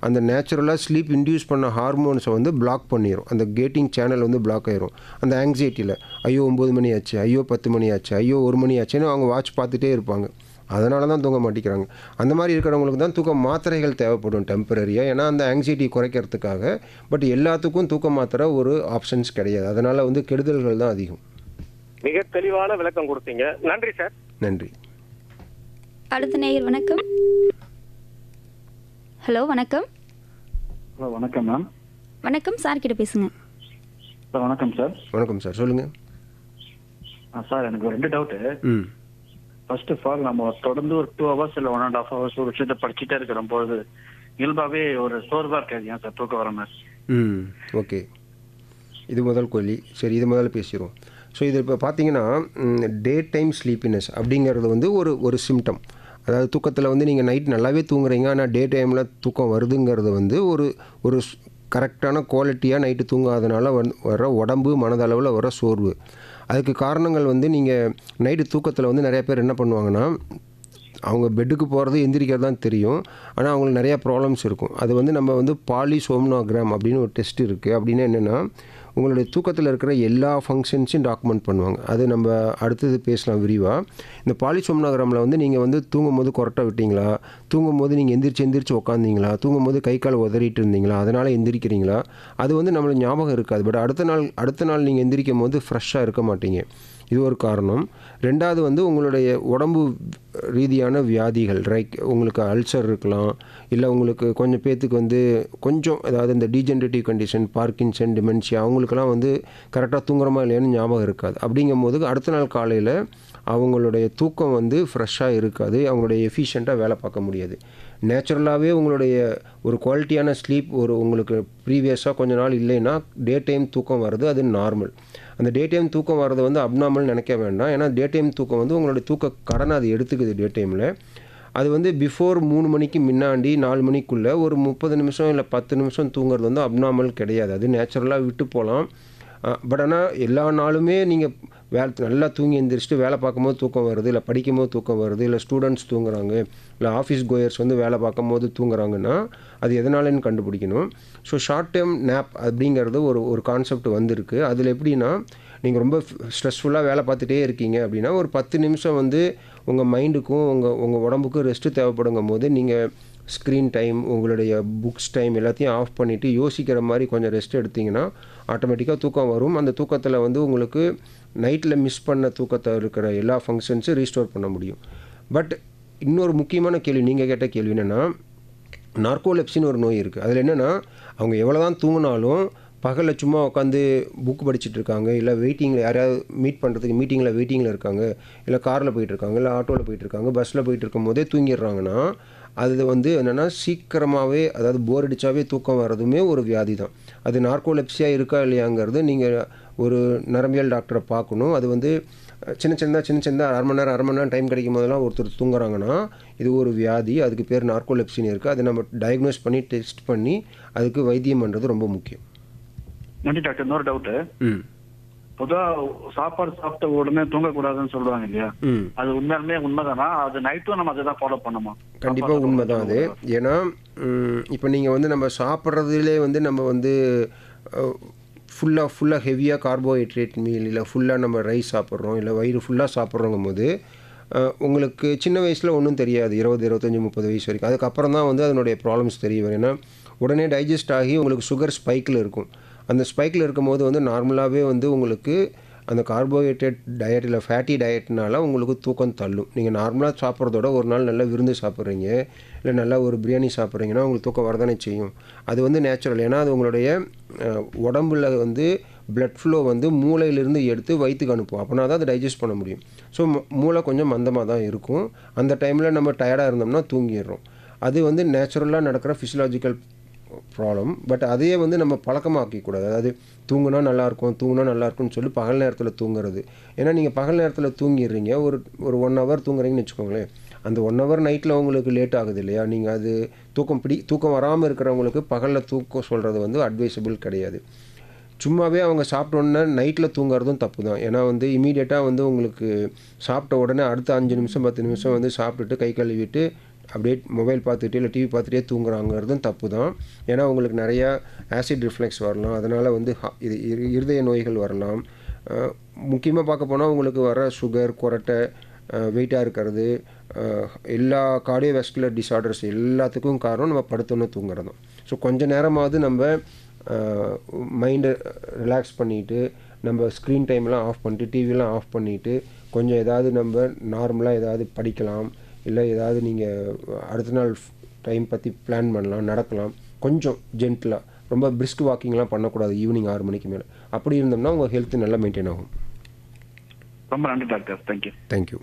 அந்த நேச்சுரலாக ஸ்லீப் இன்டியூஸ் பண்ண ஹார்மோன்ஸை வந்து பிளாக் பண்ணிடும். அந்த கேட்டிங் சேனல் வந்து பிளாக் ஆயிரும். அந்த ஆங்ஸைட்டியில் ஐயோ 9 மணி ஆச்சு, ஐயோ 10 மணி ஆச்சு, ஐயோ 1 மணி ஆச்சுன்னு அவங்க வாட்ச் பார்த்துட்டே இருப்பாங்க. அதனால தான் தூங்க மாட்டேங்கிறாங்க. அந்த மாதிரி இருக்கிறவங்களுக்கு தான் தூக்க மாத்திரைகள் தேவைப்படும் டெம்பரரியாக, ஏன்னா அந்த ஆங்ஸைட்டி குறைக்கிறதுக்காக. பட் எல்லாத்துக்கும் தூக்க மாத்திரை ஒரு ஆப்ஷன்ஸ் கிடையாது. அதனால் வந்து கெடுதல்கள் தான் அதிகம். மிக தெளிவான விளக்கம் கொடுத்தீங்க, நன்றி சார். நன்றி. அடுத்த நேயர் வணக்கம். ஹலோ வணக்கம். ஹலோ வணக்கம் மேம். வணக்கம் சார், கிட்ட பேசுங்க. வணக்கம் சார். வணக்கம் சார், சொல்லுங்கள். சார் எனக்கு 2 டவுட்டு. ம் ஃபர்ஸ்ட் ஆஃப் ஆல் நம்ம தொடர்ந்து ஒரு 2 ஹவர்ஸ் இல்லை 1.5 ஹவர்ஸ் ஒரு விஷயத்தை படிச்சுட்டே இருக்கிற போது இயல்பாகவே ஒரு சோர்வா இருக்காது ஏன் சார் தூக்கம் வர மாதிரி? ம் ஓகே, இது முதல் கேள்வி. சரி, இது முதல்ல பேசிடுவோம். ஸோ இது இப்போ பார்த்தீங்கன்னா டே டைம் ஸ்லீப்பினஸ் அப்படிங்கிறது வந்து ஒரு சிம்டம். அதாவது தூக்கத்தில் வந்து நீங்கள் நைட் நல்லாவே தூங்குறீங்க, ஆனால் டே டைமில் தூக்கம் வருதுங்கிறது வந்து ஒரு கரெக்டான குவாலிட்டியாக நைட்டு தூங்காதனால வர உடம்பு மனதளவில் வர சோர்வு. அதுக்கு காரணங்கள் வந்து நீங்கள் நைட்டு தூக்கத்தில் வந்து நிறைய பேர் என்ன பண்ணுவாங்கன்னா, அவங்க பெட்டுக்கு போகிறது எந்திரிக்கிறது தான் தெரியும், ஆனால் அவங்களுக்கு நிறையா ப்ராப்ளம்ஸ் இருக்கும். அது வந்து நம்ம வந்து பாலிசோம்னோகிராம் அப்படின்னு ஒரு டெஸ்ட் இருக்குது. அப்படின்னா என்னென்னா, உங்களுடைய தூக்கத்தில் இருக்கிற எல்லா ஃபங்க்ஷன்ஸையும் டாக்குமெண்ட் பண்ணுவாங்க. அது நம்ம அடுத்தது பேசலாம் விரிவாக. இந்த பாலிசோம்னோகிராமில் வந்து நீங்கள் வந்து தூங்கும்போது கொரட்டை விட்டீங்களா, தூங்கும்போது நீங்கள் எந்திரிச்சு உட்காந்தீங்களா, தூங்கும்போது கை கால் உதறிட்டு இருந்தீங்களா, அதனால் எந்திரிக்கிறீங்களா, அது வந்து நம்மளுக்கு ஞாபகம் இருக்காது. பட் அடுத்த நாள் நீங்கள் எந்திரிக்கும் போது ஃப்ரெஷ்ஷாக இருக்க மாட்டீங்க. இது ஒரு காரணம். ரெண்டாவது வந்து உங்களுடைய உடம்பு ரீதியான வியாதிகள், உங்களுக்கு அல்சர் இருக்கலாம், இல்லை உங்களுக்கு கொஞ்சம் பேர்த்துக்கு வந்து கொஞ்சம் அதாவது இந்த டீஜெனரேட்டிவ் கண்டிஷன், பார்க்கின்சன், டிமென்ஷியா, அவங்களுக்கெல்லாம் வந்து கரெக்டாக தூங்குறோமா இல்லையான்னு ஞாபகம் இருக்காது. அப்படிங்கும்போது அடுத்த நாள் காலையில் அவங்களுடைய தூக்கம் வந்து ஃப்ரெஷ்ஷாக இருக்காது, அவங்களுடைய எஃபிஷியண்ட்டாக வேலை பார்க்க முடியாது. நேச்சுரலாகவே உங்களுடைய ஒரு குவாலிட்டியான ஸ்லீப் உங்களுக்கு ப்ரீவியஸாக கொஞ்ச நாள் இல்லைன்னா டே டைம் தூக்கம் வர்றது அது நார்மல். அந்த டே டைம் தூக்கம் வர்றது வந்து அப்நார்மல் நினைக்க வேண்டாம். ஏன்னா டே டைம் தூக்கம் வந்து உங்களுடைய தூக்க கடனை அது எடுத்துக்குது. டே டைமில் அது வந்து பிஃபோர் 3 மணிக்கு முன்னாடி 4 மணிக்குள்ளே ஒரு 30 நிமிஷம் இல்லை 10 நிமிஷம் தூங்குறது வந்து அப்நார்மல் கிடையாது. அது நேச்சுரலாக விட்டு போகலாம். பட் ஆனால் எல்லா நாளுமே நீங்கள் நல்லா தூங்கி எழுந்திரிச்சிட்டு வேலை பார்க்கும்போது தூக்கம் வருது, இல்லை படிக்கும்போது தூக்கம் வருது, இல்லை ஸ்டூடெண்ட்ஸ் தூங்குறாங்க, இல்லை ஆஃபீஸ் கோயர்ஸ் வந்து வேலை பார்க்கும்போது தூங்குறாங்கன்னா அது எதனாலன்னு கண்டுபிடிக்கணும். ஸோ ஷார்ட் டேர்ம் நேப் அப்படிங்கிறது ஒரு கான்செப்ட் வந்திருக்கு. அதில் எப்படின்னா, நீங்கள் ரொம்ப ஸ்ட்ரெஸ்ஃபுல்லாக வேலை பார்த்துட்டே இருக்கீங்க அப்படின்னா ஒரு 10 நிமிஷம் வந்து உங்கள் மைண்டுக்கும் உங்கள் உடம்புக்கும் ரெஸ்ட்டு தேவைப்படுங்கும் போது நீங்கள் ஸ்க்ரீன் டைம், உங்களுடைய புக்ஸ் டைம் எல்லாத்தையும் ஆஃப் பண்ணிவிட்டு யோசிக்கிற மாதிரி கொஞ்சம் ரெஸ்ட் எடுத்திங்கன்னா ஆட்டோமேட்டிக்காக தூக்கம் வரும். அந்த தூக்கத்தில் வந்து உங்களுக்கு நைட்டில் மிஸ் பண்ண தூக்கத்தை இருக்கிற எல்லா ஃபங்க்ஷன்ஸும் ரீஸ்டோர் பண்ண முடியும். பட் இன்னொரு முக்கியமான கேள்வி, நீங்கள் கேட்ட கேள்வி என்னென்னா, நார்கோலெப்சின்னு ஒரு நோய் இருக்குது. அதில் என்னென்னா, அவங்க எவ்வளோ தான் தூங்கினாலும் பகலில் சும்மா உட்காந்து புக் படிச்சுட்டு இருக்காங்க, இல்லை வெயிட்டிங்கில் யாரையாவது மீட் பண்ணுறதுக்கு வெயிட்டிங்கில் இருக்காங்க, இல்லை காரில் போயிட்டுருக்காங்க, இல்லை ஆட்டோவில் போயிட்டுருக்காங்க, பஸ்ஸில் போயிட்டு இருக்கும் போதே தூங்கிடுறாங்கன்னா அது வந்து என்னென்னா சீக்கிரமாகவே, அதாவது போர் அடித்தாவே தூக்கம் வர்றதுமே ஒரு வியாதி தான். அது நார்கோலெப்சியாக இருக்கா இல்லையாங்கிறது நீங்கள் ஒரு நரம்பியல் டாக்டரை பார்க்கணும். அது வந்து சின்ன சின்ன அரை மணி நேரம் டைம் கிடைக்கும் போதெல்லாம் ஒருத்தர் தூங்குறாங்கன்னா இது ஒரு வியாதி. அதுக்கு பேர் நார்கோலெப்சின்னு இருக்குது. அதை நம்ம டயக்னோஸ் பண்ணி டெஸ்ட் பண்ணி அதுக்கு வைத்தியம் பண்ணுறது ரொம்ப முக்கியம். நன்றி டாக்டர். இன்னொரு டவுட்டு, பொதுவாக சாப்பாடு சாப்பிட்ட உடனே தூங்கக்கூடாதுன்னு சொல்லுவாங்க இல்லையா, அது உண்மையாலுமே உண்மைதானா? அது நைட்டும் நம்ம அதை தான் ஃபாலோ பண்ணுமா? கண்டிப்பாக உண்மைதான் அது. ஏன்னா இப்போ நீங்கள் வந்து நம்ம சாப்பிட்றதுலே வந்து நம்ம வந்து ஃபுல்லாக ஹெவியாக கார்போஹைட்ரேட் மீல், இல்லை ஃபுல்லாக நம்ம ரைஸ் சாப்பிட்றோம், இல்லை வயிறு ஃபுல்லாக சாப்பிட்றோங்கும் போது உங்களுக்கு சின்ன வயசில் ஒன்றும் தெரியாது, 20, 25, 30 வயசு வரைக்கும். அதுக்கப்புறம் தான் வந்து அதனுடைய ப்ராப்ளம்ஸ் தெரிய வரும். ஏன்னா உடனே டைஜஸ்ட் ஆகி உங்களுக்கு சுகர் ஸ்பைக்கில் இருக்கும். அந்த ஸ்பைக்கில் இருக்கும்போது வந்து நார்மலாகவே வந்து உங்களுக்கு அந்த கார்போஹைட்ரேட் டயட் இல்லை ஃபேட்டி டயட்னால உங்களுக்கு தூக்கம் தள்ளும். நீங்கள் நார்மலாக சாப்பிட்றதோட ஒரு நாள் நல்லா விருந்து சாப்பிட்றீங்க, இல்லை நல்லா ஒரு பிரியாணி சாப்பிட்றீங்கன்னா உங்களுக்கு தூக்கம் வரதானே செய்யும். அது வந்து நேச்சுரல். ஏன்னா அது உங்களுடைய உடம்புல வந்து பிளட் ஃப்ளோ வந்து மூளையிலிருந்து எடுத்து வயிற்றுக்கு அனுப்பும். அப்படின்னா தான் அதை டைஜஸ்ட் பண்ண முடியும். ஸோ மூளை கொஞ்சம் மந்தமாக தான் இருக்கும். அந்த டைமில் நம்ம டயர்டாக இருந்தோம்னா தூங்கிடுறோம். அது வந்து நேச்சுரலாக நடக்கிற ஃபிசியலாஜிக்கல் ப்ராப்ளம். பட் அதையே வந்து நம்ம பழக்கமாக்கக்கூடாது. அதாவது தூங்கினா நல்லாயிருக்கும்னு சொல்லி பகல் நேரத்தில் தூங்குறது. ஏன்னா நீங்கள் பகல் நேரத்தில் தூங்கிடுறீங்க, ஒரு 1 ஹவர் தூங்குறீங்கன்னு வச்சுக்கோங்களேன். அந்த 1 ஹவர் நைட்டில் உங்களுக்கு லேட் ஆகுது இல்லையா, நீங்கள் அது தூக்கம் வராமல் இருக்கிறவங்களுக்கு பகலில் தூக்கம் சொல்கிறது வந்து அட்வைசபிள் கிடையாது. சும்மாவே அவங்க சாப்பிட்டோன்னே நைட்டில் தூங்குறதும் தப்பு தான். ஏன்னா வந்து இமீடியட்டாக வந்து உங்களுக்கு சாப்பிட்ட உடனே அடுத்த 5 நிமிஷம் 10 நிமிஷம் வந்து சாப்பிட்டுட்டு கை கழுவிட்டு அப்படியே மொபைல் பார்த்துட்டு இல்லை டிவி பார்த்துட்டே தூங்குறாங்கிறதும் தப்பு தான். ஏன்னா உங்களுக்கு நிறையா ஆசிட் ரிஃப்ளெக்ஸ் வரலாம், அதனால் வந்து இது இருதய நோய்கள் வரலாம். முக்கியமாக பார்க்க போனால் உங்களுக்கு வர சுகர், கொரட்டை, வெயிட்டாக இருக்கிறது, எல்லா கார்டியோவாஸ்குலர் டிஸார்டர்ஸ் எல்லாத்துக்கும் காரணம் நம்ம படுத்தோன்னே தூங்குறதும். ஸோ கொஞ்சம் நேரமாவது நம்ம மைண்டை ரிலாக்ஸ் பண்ணிவிட்டு நம்ம ஸ்க்ரீன் டைம்லாம் ஆஃப் பண்ணிட்டு டிவிலாம் ஆஃப் பண்ணிவிட்டு கொஞ்சம் ஏதாவது நம்ம நார்மலாக ஏதாவது படிக்கலாம், இல்லை ஏதாவது நீங்கள் அடுத்த நாள் டைம் பற்றி பிளான் பண்ணலாம், நடக்கலாம். கொஞ்சம் ஜென்டிலாக, ரொம்ப பிரிஸ்க் வாக்கிங்லாம் பண்ணக்கூடாது ஈவினிங் 6 மணிக்கு மேலே. அப்படி இருந்தோம்னா உங்கள் ஹெல்த்து நல்லா மெயின்டைன் ஆகும். ரொம்ப நன்றி டாக்டர். தேங்க்யூ. தேங்க்யூ.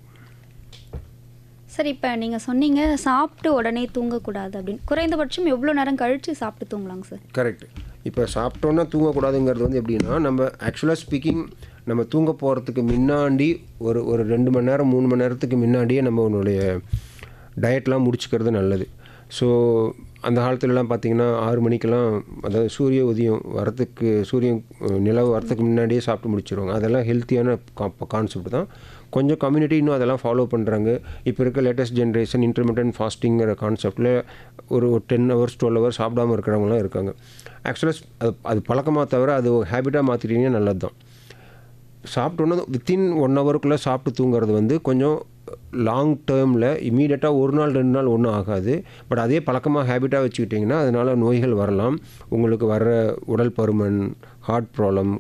சார் இப்போ நீங்கள் சொன்னீங்க சாப்பிட்டு உடனே தூங்கக்கூடாது அப்படின்னு. குறைந்தபட்சம் எவ்வளோ நேரம் கழித்து சாப்பிட்டு தூங்கலாங்க சார்? கரெக்ட். இப்போ சாப்பிட்டோன்னா தூங்கக்கூடாதுங்கிறது வந்து எப்படின்னா, நம்ம ஆக்சுவலாக ஸ்பீக்கிங் நம்ம தூங்க போகிறதுக்கு முன்னாடி ஒரு 2 மணி நேரம் 3 மணி நேரத்துக்கு முன்னாடியே நம்மளுடைய டயட்லாம் முடிச்சுக்கிறது நல்லது. ஸோ அந்த காலத்துலலாம் பார்த்திங்கன்னா 6 மணிக்கெல்லாம், அதாவது சூரிய உதயம் வரத்துக்கு, சூரியன் நிலவு வரத்துக்கு முன்னாடியே சாப்பிட்டு முடிச்சிடுவாங்க. அதெல்லாம் ஹெல்த்தியான கான்செப்ட் தான். கொஞ்சம் கம்யூனிட்டி இன்னும் அதெல்லாம் ஃபாலோ பண்ணுறாங்க. இப்போ இருக்க லேட்டஸ்ட் ஜென்ரேஷன் இன்டர்மிட்டன்ட் ஃபாஸ்டிங்கிற கான்செப்டில் ஒரு 10 hours 12 hours சாப்பிடாமல் இருக்கிறவங்களாம் இருக்காங்க. ஆக்சுவலாக அது பழக்கமாக தவிர அது ஒரு ஹேபிட்டாக மாற்றிட்டீங்கன்னா நல்லது தான். சாப்பிட்டோன்னா வித்தின் 1 hourக்குள்ளே சாப்பிட்டு தூங்குறது வந்து கொஞ்சம் லாங் டேர்மில் இமீடியட்டாக 1 நாள் 2 நாள் ஒன்றும் ஆகாது. பட் அதே பழக்கமாக ஹேபிட்டாக வச்சுக்கிட்டிங்கன்னா அதனால் நோய்கள் வரலாம். உங்களுக்கு வர்ற உடல் பருமன், ஹார்ட் ப்ராப்ளம்,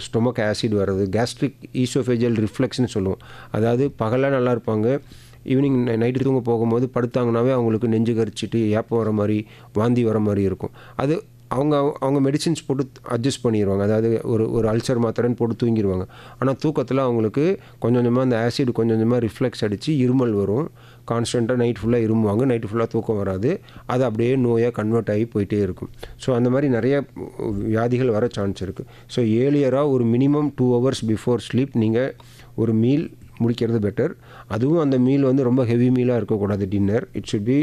ஸ்டொமக் ஆசிட் வர்றது, கேஸ்ட்ரிக் ஈசோஃபேஜியல் ரிஃப்ளெக்ஸ்னு சொல்லுவோம். அதாவது பகலாக நல்லா இருப்பாங்க, ஈவினிங் நைட்டு தூங்க போகும்போது படுத்தாங்கனாவே அவங்களுக்கு நெஞ்சு கரிச்சிட்டு ஏப்பம் வர மாதிரி, வாந்தி வர மாதிரி இருக்கும். அது அவங்க மெடிசின்ஸ் போட்டு அட்ஜஸ்ட் பண்ணிடுவாங்க. அதாவது ஒரு அல்சர் மாத்திரைன்னு போட்டு தூங்கிடுவாங்க. ஆனால் தூக்கத்தில் அவங்களுக்கு கொஞ்சம் கொஞ்சமாக அந்த ஆசிட் கொஞ்சம் கொஞ்சமாக ரிஃப்ளெக்ஸ் அடித்து இருமல் வரும். கான்ஸ்டண்ட்டாக நைட் ஃபுல்லாக இருமுவாங்க, நைட்டு ஃபுல்லாக தூக்கம் வராது. அது அப்படியே நோயாக கன்வெர்ட் ஆகி போயிட்டே இருக்கும். ஸோ அந்த மாதிரி நிறைய வியாதிகள் வர சான்ஸ் இருக்குது. ஸோ ஏர்லியராக ஒரு மினிமம் 2 hours பிஃபோர் ஸ்லீப் நீங்கள் ஒரு மீல் முடிக்கிறது பெட்டர். அதுவும் அந்த மீல் வந்து ரொம்ப ஹெவி மீலாக இருக்கக்கூடாது. Dinner it should be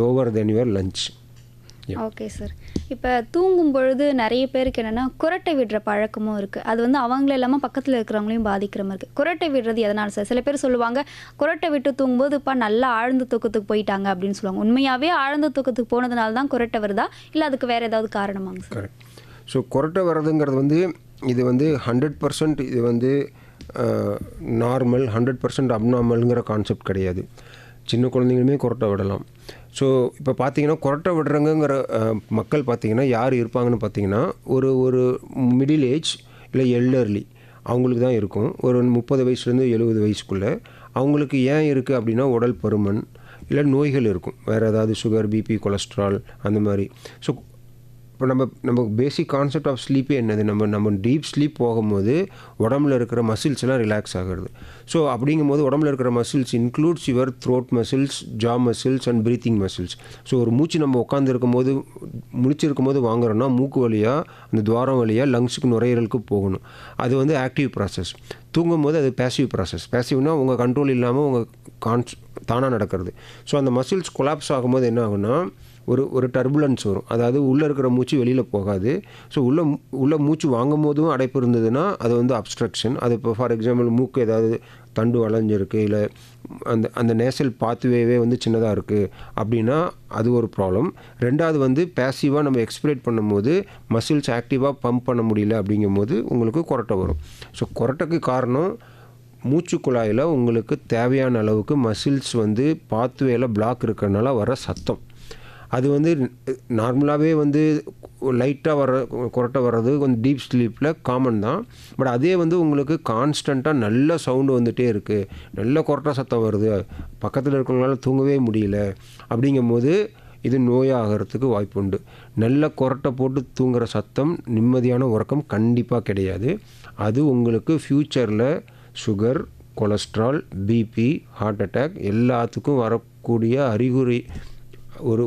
lower then your lunch. Okay sir. இப்போ தூங்கும் பொழுது நிறைய பேருக்கு என்னென்னா குரட்டை விடுற பழக்கமும் இருக்குது. அது வந்து அவங்கள இல்லாமல் பக்கத்தில் இருக்கிறவங்களையும் பாதிக்கிற மாதிரி இருக்குது. குரட்டை விடுறது எதனால் சார்? சில பேர் சொல்லுவாங்க குரட்டை விட்டு தூங்கும்போதுப்பா நல்லா ஆழ்ந்த தூக்கத்துக்கு போயிட்டாங்க அப்படின்னு சொல்லுவாங்க. உண்மையாகவே ஆழ்ந்த தூக்கத்துக்கு போனதுனால தான் குரட்டை வருதா, இல்லை அதுக்கு வேறு ஏதாவது காரணமாங்க சார்? கரெக்ட். ஸோ குரட்டை வர்றதுங்கிறது வந்து இது வந்து 100% இது வந்து நார்மல், 100% அப்நார்மலுங்கிற கான்செப்ட் கிடையாது. சின்ன குழந்தைங்களுமே குரட்டை விடலாம். ஸோ இப்போ பார்த்தீங்கன்னா குரட்டை விடுறங்கிற மக்கள் பார்த்திங்கன்னா யார் இருப்பாங்கன்னு பார்த்தீங்கன்னா ஒரு மிடில் ஏஜ் இல்லை எல்டர்லி அவங்களுக்கு தான் இருக்கும். ஒரு 30 வயசுலேருந்து 70 வயசுக்குள்ளே அவங்களுக்கு ஏன் இருக்குது அப்படின்னா உடல் பருமன் இல்லை நோய்கள் இருக்கும். வேறு ஏதாவது சுகர், பிபி, கொலஸ்ட்ரால் அந்த மாதிரி. ஸோ இப்போ நம்ம பேசிக் கான்செப்ட் ஆஃப் ஸ்லீப்பே என்னது, நம்ம டீப் ஸ்லீப் போகும்போது உடம்புல இருக்கிற மசில்ஸ் எல்லாம் ரிலாக்ஸ் ஆகிறது. ஸோ அப்படிங்கும்போது உடம்புல இருக்கிற muscles includes your throat muscles, jaw muscles and breathing muscles. So ஒரு மூச்சு நம்ம உட்காந்துருக்கும் போது முடிச்சிருக்கும் போது வாங்குறோன்னா மூக்கு வழியாக அந்த துவாரம் வழியாக லங்ஸுக்கு, நுரையீரலுக்கு போகணும். அது வந்து ஆக்டிவ் ப்ராசஸ். தூங்கும் போது அது பேசிவ் ப்ராசஸ். பேசிவ்னா உங்கள் கண்ட்ரோல் இல்லாமல் உங்கள் தானாக நடக்கிறது. ஸோ அந்த மசில்ஸ் கொலாப்ஸ் ஆகும்போது என்ன ஆகுன்னா ஒரு டர்புலன்ஸ் வரும். அதாவது உள்ளே இருக்கிற மூச்சு வெளியில் போகாது. ஸோ உள்ள மூச்சு வாங்கும் போதும் அடைப்பு இருந்ததுன்னா அது வந்து அப்ஸ்ட்ரக்ஷன். அது இப்போ ஃபார் எக்ஸாம்பிள் மூக்கு ஏதாவது தண்டு வளைஞ்சிருக்கு, இல்லை அந்த நேசல் பாத்வேவே வந்து சின்னதாக இருக்குது அப்படின்னா அது ஒரு ப்ராப்ளம். ரெண்டாவது வந்து பேசிவாக நம்ம எக்ஸ்பிரேட் பண்ணும்போது மசில்ஸ் ஆக்டிவாக பம்ப் பண்ண முடியல அப்படிங்கும்போது உங்களுக்கு குரட்டை வரும். ஸோ குரட்டைக்கு காரணம் மூச்சு குழாயில் உங்களுக்கு தேவையான அளவுக்கு மசில்ஸ் வந்து பாத்வேல பிளாக் இருக்கிறதுனால வர சத்தம். அது வந்து நார்மலாகவே வந்து லைட்டாக குரட்டை வர்றது கொஞ்சம் டீப் ஸ்லீப்பில் காமன் தான். பட் அதே வந்து உங்களுக்கு கான்ஸ்டண்ட்டாக நல்ல சவுண்டு வந்துகிட்டே இருக்குது, நல்ல குரட்டை சத்தம் வருது, பக்கத்தில் இருக்கிறவங்களால தூங்கவே முடியல அப்படிங்கும்போது இது நோயாகிறதுக்கு வாய்ப்பு உண்டு. நல்ல குரட்டை போட்டு தூங்குகிற சத்தம் நிம்மதியான உறக்கம் கண்டிப்பாக கிடையாது. அது உங்களுக்கு ஃப்யூச்சரில் sugar, cholesterol, BP, heart attack எல்லாத்துக்கும் வரக்கூடிய அறிகுறி, ஒரு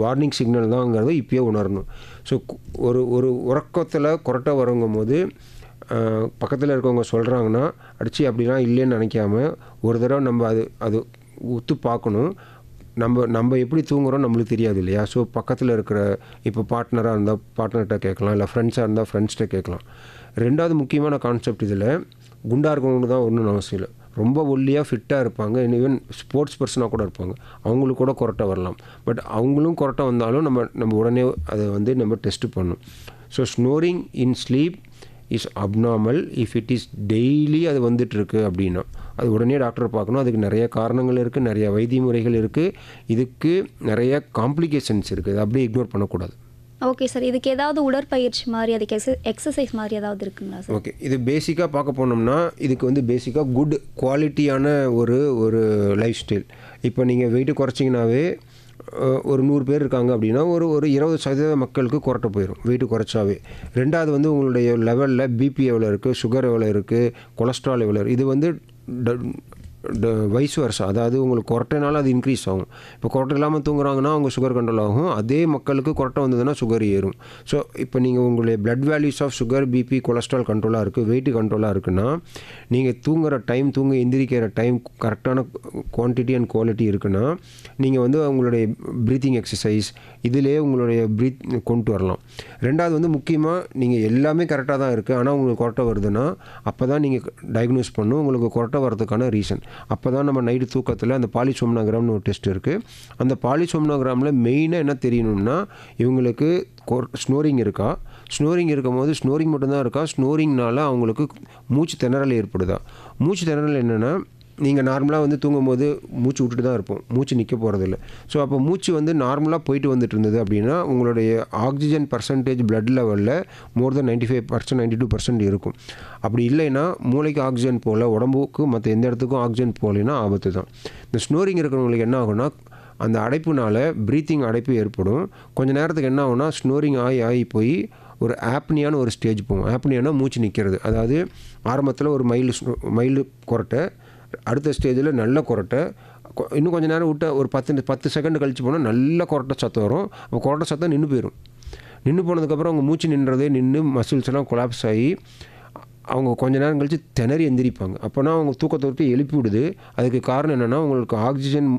வார்னிங் சிக்னல் தான்ங்கிறத இப்போயே உணரணும். ஸோ ஒரு உறக்கத்தில் குரட்டை வரங்கும் போது பக்கத்தில் இருக்கவங்க சொல்கிறாங்கன்னா அடித்து அப்படிலாம் இல்லைன்னு நினைக்காம ஒரு தடவை நம்ம அது ஒத்து பார்க்கணும். நம்ம எப்படி தூங்குறோம் நம்மளுக்கு தெரியாது இல்லையா? ஸோ பக்கத்தில் இருக்கிற இப்போ பார்ட்னராக இருந்தால் பார்ட்னர்கிட்ட கேட்கலாம், இல்லை ஃப்ரெண்ட்ஸாக இருந்தால் ஃப்ரெண்ட்ஸ்கிட்ட கேட்கலாம். ரெண்டாவது முக்கியமான கான்செப்ட் இதில் குண்டாக இருக்கவங்களுக்கு தான் ஒன்றும் அவசியம் இல்லை. ரொம்ப ஒல்லியாக ஃபிட்டாக இருப்பாங்க, ஈவன் ஸ்போர்ட்ஸ் பர்சனாக கூட இருப்பாங்க, அவங்களுக்கு கூட குரட்டை வரலாம். பட் அவங்களும் குரட்டை வந்தாலும் நம்ம உடனே அதை வந்து நம்ம டெஸ்ட்டு பண்ணணும். So snoring in sleep is abnormal if it is daily அது வந்துட்டுருக்கு அப்படின்னா அது உடனே டாக்டரை பார்க்கணும். அதுக்கு நிறைய காரணங்கள் இருக்குது, நிறைய வைத்திய முறைகள் இருக்குது, இதுக்கு நிறைய காம்ப்ளிகேஷன்ஸ் இருக்குது. அதை அப்படியே இக்னோர் பண்ணக்கூடாது. Okay sir. இதுக்கு ஏதாவது உடற்பயிற்சி மாதிரி, அதுக்கு எக்ஸசைஸ் மாதிரி ஏதாவது இருக்குங்களா சார்? ஓகே, இது பேசிக்காக பார்க்க போனோம்னா இதுக்கு வந்து பேசிக்காக குட் குவாலிட்டியான ஒரு லைஃப் ஸ்டைல். இப்போ நீங்கள் வெயிட்டு குறைச்சிங்கனாவே ஒரு 100 பேர் இருக்காங்க அப்படின்னா ஒரு 20% மக்களுக்கு குரட்டை போயிடும் வெயிட்டு குறைச்சாவே. ரெண்டாவது வந்து உங்களுடைய லெவலில் பிபி எவ்வளோ இருக்குது, சுகர் எவ்வளோ இருக்குது, கொலஸ்ட்ரால் எவ்வளோ இருக்குது, இது வந்து வைஸ் வருஷம், அதாவது உங்களுக்கு கொரட்டைனால அது இன்க்ரீஸ் ஆகும். இப்போ கொரட்டை இல்லாமல் தூங்குறாங்கன்னா அவங்க சுகர் கண்ட்ரோல் ஆகும். அதே மக்களுக்கு கொரட்டை வந்ததுன்னா சுகர் ஏறும். ஸோ இப்போ நீங்கள் உங்களுடைய blood values of sugar, BP, cholesterol கண்ட்ரோலாக இருக்குது, வெயிட் கண்ட்ரோலாக இருக்குன்னா நீங்கள் தூங்குற டைம், எந்திரிக்கிற டைம் கரெக்டான குவான்டிட்டி அண்ட் குவாலிட்டி இருக்குன்னா நீங்கள் வந்து உங்களுடைய ப்ரீத்திங் எக்ஸசைஸ் இதிலே உங்களுடைய கொண்டு வரலாம். ரெண்டாவது வந்து முக்கியமாக நீங்கள் எல்லாமே கரெக்டாக தான் இருக்குது, ஆனால் உங்களுக்கு கொரட்டை வருதுன்னா அப்போ தான் நீங்கள் டயக்னோஸ் பண்ணும் உங்களுக்கு கொரட்டை வரதுக்கான ரீசன். அப்போ தான் நம்ம நைட்டு தூக்கத்தில் அந்த பாலிசோம்னோகிராம்னு ஒரு டெஸ்ட் இருக்குது. அந்த பாலிசோம்னோகிராமில் மெயினாக என்ன தெரியணும்னா இவங்களுக்கு ஸ்னோரிங் இருக்கா, ஸ்னோரிங் இருக்கும் போது ஸ்னோரிங் மட்டும்தான் இருக்கா, ஸ்னோரிங்னால அவங்களுக்கு மூச்சு திணறல் ஏற்படுதா. மூச்சு திணறல் என்னென்னா நீங்கள் நார்மலாக வந்து தூங்கும்போது மூச்சு விட்டுட்டு தான் இருப்போம், மூச்சு நிற்க போகிறதில்ல. ஸோ அப்போ மூச்சு வந்து நார்மலாக போயிட்டு வந்துட்டு இருந்தது அப்படின்னா உங்களுடைய ஆக்சிஜன் பர்சன்டேஜ் பிளட் லெவலில் மோர் தென் 95%, 92% இருக்கும். அப்படி இல்லைன்னா மூளைக்கு ஆக்சிஜன் போகல, உடம்புக்கு மற்ற எந்த இடத்துக்கும் ஆக்சிஜன் போகலைன்னா ஆபத்து தான். இந்த ஸ்னோரிங் இருக்கிறவங்களுக்கு என்ன ஆகும்னா அந்த அடைப்புனால் ப்ரீத்திங் அடைப்பு ஏற்படும். கொஞ்சம் நேரத்துக்கு என்ன ஆகும்னா ஸ்னோரிங் ஆகி போய் ஒரு ஆப்னியான ஒரு ஸ்டேஜ் போகும். ஆப்னியானா மூச்சு நிற்கிறது, அதாவது ஆரம்பத்தில் ஒரு மைல்டு கொரட்டை, அடுத்த ஸ்டேஜில் நல்ல கொரட்டை, இன்னும் கொஞ்சம் நேரம் விட்டு ஒரு 10 செகண்ட் கழித்து போனால் நல்ல கொரட்டை சத்தம் வரும். அப்போ கொரட்டை சத்தம் நின்று போயிடும். நின்று போனதுக்கப்புறம் அவங்க மூச்சு நின்றதே நின்று மசில்ஸ் எல்லாம் கொலாப்ஸ் ஆகி அவங்க கொஞ்ச நேரம் கழித்து திணறி எந்திரிப்பாங்க. அப்போனா அவங்க தூக்கத்தை விட்டு எழுப்பி விடுது. அதுக்கு காரணம் என்னென்னா உங்களுக்கு ஆக்சிஜன்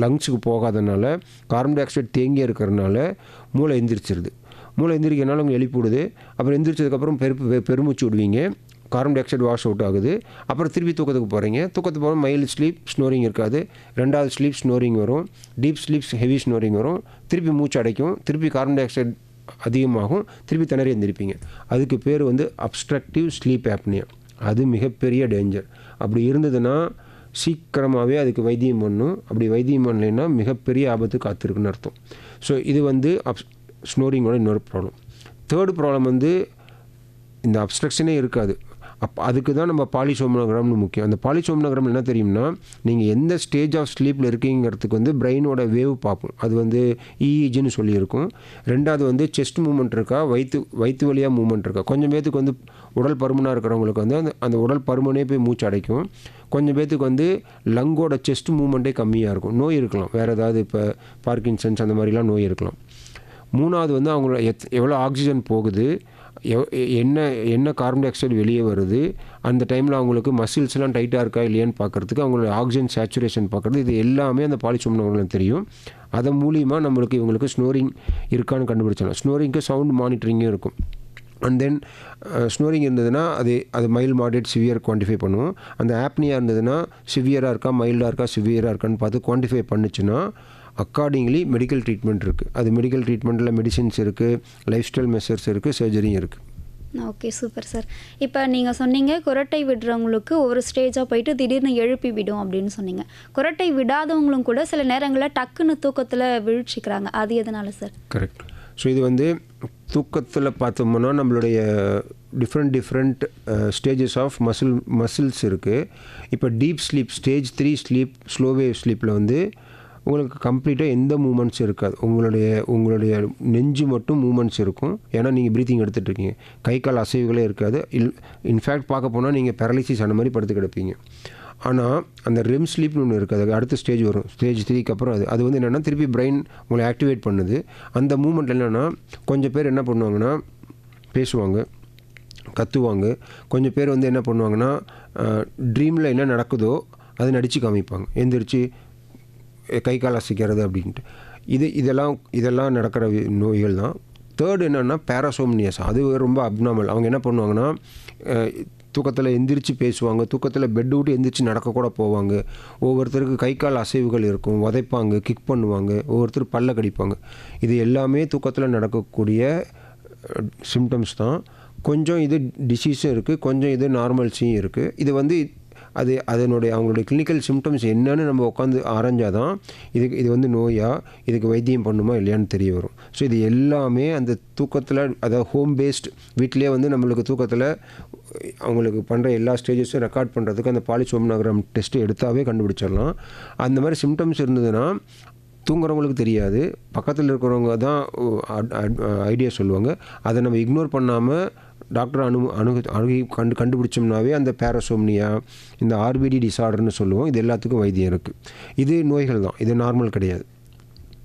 லங்ஸுக்கு போகாதனால, கார்பன் டை ஆக்சைடு தேங்கி இருக்கிறதுனால மூளை எந்திரிச்சிருது. மூளை எந்திரிக்கிறனால அவங்க எழுப்பி விடுது. அப்புறம் எந்திரிச்சதுக்கப்புறம் பெருமூச்சு விடுவீங்க, carbon di oxide wash out ஆகுது. அப்புறம் திருப்பி தூக்கத்துக்கு போகிறீங்க. தூக்கத்துக்கு போகிற மைல்டு ஸ்லீப், ஸ்னோரிங் இருக்காது. ரெண்டாவது ஸ்லீப் ஸ்னோரிங் வரும், டீப் ஸ்லீப் ஹெவி ஸ்னோரிங் வரும். திருப்பி மூச்சு அடைக்கும், திருப்பி கார்பன் டை ஆக்சைடு அதிகமாகும், திருப்பி திணறி எந்திரிப்பீங்க. அதுக்கு பேர் வந்து அப்ஸ்ட்ரக்டிவ் ஸ்லீப் ஆப்னியா. அது மிகப்பெரிய டேஞ்சர். அப்படி இருந்ததுன்னா சீக்கிரமாகவே அதுக்கு வைத்தியம் பண்ணணும். அப்படி வைத்தியம் பண்ணலைன்னா மிகப்பெரிய ஆபத்து காத்திருக்குன்னு அர்த்தம். ஸோ இது வந்து ஸ்னோரிங்கோட இன்னொரு ப்ராப்ளம். தேர்டு ப்ராப்ளம் வந்து இந்த அப்ஸ்ட்ரக்ஷனே இருக்காது. அதுக்கு தான் நம்ம பாலிசோம்னோகிராம்னு முக்கியம். அந்த பாலிசோம்னோகிராம் என்ன தெரியும்னா நீங்கள் எந்த ஸ்டேஜ் ஆஃப் ஸ்லீப்பில் இருக்கீங்கிறதுக்கு வந்து பிரெயினோட வேவ் பார்ப்போம். அது வந்து இஇஜின்னு சொல்லியிருக்கும். ரெண்டாவது வந்து செஸ்ட் மூமெண்ட் இருக்கா, வயிற்று வழியாக மூமெண்ட் இருக்கா. கொஞ்சம் பேத்துக்கு வந்து உடல் பருமனாக இருக்கிறவங்களுக்கு வந்து அந்த உடல் பருமனே போய் மூச்சு அடைக்கும். கொஞ்சம் பேத்துக்கு வந்து லங்கோட செஸ்ட் மூமெண்ட்டே கம்மியாக இருக்கும். நோய் இருக்கலாம், வேறு ஏதாவது இப்போ பார்க்கின்சன்ஸ் அந்த மாதிரிலாம் நோய் இருக்கலாம். மூணாவது வந்து அவங்களோட எவ்வளோ ஆக்சிஜன் போகுது, என்ன கார்பன் டை ஆக்சைடு வெளியே வருது, அந்த டைமில் அவங்களுக்கு மசில்ஸ்லாம் டைட்டாக இருக்கா இல்லையான்னு பார்க்குறதுக்கு, அவங்களோட ஆக்சிஜன் சேச்சுரேஷன் பார்க்குறது, இது எல்லாமே அந்த பாலிசோம்னோகிராம் தெரியும். அதன் மூலிமா நம்மளுக்கு இவங்களுக்கு ஸ்னோரிங் இருக்கான்னு கண்டுபிடிச்சலாம். ஸ்னோரிங்க்கு சவுண்ட் மானிட்டரிங்கும் இருக்கும். அண்ட் தென் ஸ்னோரிங் இருந்ததுன்னா அது மைல்டு, மாடரேட், சிவியர் குவான்டிஃபை பண்ணுவோம். அந்த ஆப்னியா இருந்ததுன்னா சிவியராக இருக்கா, மைல்டாக இருக்கா, சிவியராக இருக்கான்னு பார்த்து குவான்டிஃபை பண்ணிச்சுன்னா அக்கார்டிங்லி மெடிக்கல் ட்ரீட்மெண்ட் இருக்குது. அது மெடிக்கல் ட்ரீட்மெண்ட்டில் மெடிசின்ஸ் இருக்குது, லைஃப் ஸ்டைல் மெஷர்ஸ் இருக்குது, சர்ஜரியும் இருக்குது. Okay, super sir. இப்போ நீங்கள் சொன்னீங்க குரட்டை விடுறவங்களுக்கு ஒரு ஸ்டேஜாக போயிட்டு திடீர்னு எழுப்பி விடும் அப்படின்னு சொன்னீங்க. குரட்டை விடாதவங்களும் கூட சில நேரங்களில் டக்குன்னு தூக்கத்தில் வீழ்ச்சிக்கிறாங்க, அது எதனால சார்? கரெக்ட். ஸோ இது வந்து தூக்கத்தில் பார்த்தோம்னா நம்மளுடைய டிஃப்ரெண்ட் ஸ்டேஜஸ் ஆஃப் மசில்ஸ் இருக்குது. இப்போ deep sleep, stage 3 sleep, slow wave ஸ்லீப்பில் வந்து உங்களுக்கு கம்ப்ளீட்டாக எந்த மூமெண்ட்ஸ் இருக்காது. உங்களுடைய நெஞ்சு மட்டும் மூமெண்ட்ஸ் இருக்கும். ஏன்னா நீங்கள் ப்ரீத்திங் எடுத்துகிட்ருக்கீங்க. கை கால் அசைவுகளே இருக்காது. இன்ஃபேக்ட் பார்க்க போனால் நீங்கள் பேரலிசிஸ் அந்த மாதிரி படுத்து கிடப்பீங்க. ஆனால் அந்த ரெம் ஸ்லீப்னு ஒன்று இருக்குது. அது அடுத்த ஸ்டேஜ் வரும், ஸ்டேஜ் 3க்கு அப்புறம் அது வந்து என்னென்னா திருப்பி பிரெயின் உங்களை ஆக்டிவேட் பண்ணுது. அந்த மூமெண்ட் என்னென்னா கொஞ்சம் பேர் என்ன பண்ணுவாங்கன்னா பேசுவாங்க, கத்துவாங்க. கொஞ்சம் பேர் வந்து என்ன பண்ணுவாங்கன்னா ட்ரீமில் என்ன நடக்குதோ அதை நடித்து காமிப்பாங்க, எந்திரிச்சு கை கால் அசைக்கிறது அப்படின்ட்டு. இதெல்லாம் நடக்கிற நோய்கள் தான். தேர்டு என்னென்னா பேராசோம்னியஸ். அது ரொம்ப அப்நார்மல். அவங்க என்ன பண்ணுவாங்கன்னா தூக்கத்தில் எந்திரிச்சு பேசுவாங்க, தூக்கத்தில் பெட்டு விட்டு எந்திரிச்சு நடக்கக்கூட போவாங்க. ஒவ்வொருத்தருக்கு கை கால் அசைவுகள் இருக்கும், உதைப்பாங்க, கிக் பண்ணுவாங்க, ஒவ்வொருத்தர் பல்ல கடிப்பாங்க. இது எல்லாமே தூக்கத்தில் நடக்கக்கூடிய சிம்டம்ஸ் தான். கொஞ்சம் இது டிசீஸும் இருக்குது, கொஞ்சம் இது நார்மல்ஸியும் இருக்குது. இது வந்து அவங்களுடைய கிளினிக்கல் சிம்டம்ஸ் என்னன்னு நம்ம உட்காந்து ஆராய்ஞ்சால் தான் இது வந்து நோயா, இதுக்கு வைத்தியம் பண்ணுமா இல்லையான்னு தெரிய வரும். ஸோ இது எல்லாமே அந்த தூக்கத்தில், அதாவது ஹோம் பேஸ்ட், வீட்டிலே வந்து நம்மளுக்கு தூக்கத்தில் அவங்களுக்கு பண்ணுற எல்லா ஸ்டேஜஸும் ரெக்கார்ட் பண்ணுறதுக்கு அந்த பாலிசோம்னோகிராம் டெஸ்ட்டு எடுத்தாவே கண்டுபிடிச்சிடலாம். அந்த மாதிரி சிம்டம்ஸ் இருந்ததுன்னா தூங்குறவங்களுக்கு தெரியாது, பக்கத்தில் இருக்கிறவங்க தான் ஐடியா சொல்லுவாங்க. அதை நம்ம இக்னோர் பண்ணாமல் டாக்டர் அணுகி கண்டுபிடிச்சோம்னாவே அந்த பேரசோம்னியா, இந்த ஆர்பிடி டிஸார்டர்னு சொல்லுவோம், இது எல்லாத்துக்கும் வைத்தியம் இருக்குது. இது நோய்கள் தான், இது நார்மல் கிடையாது.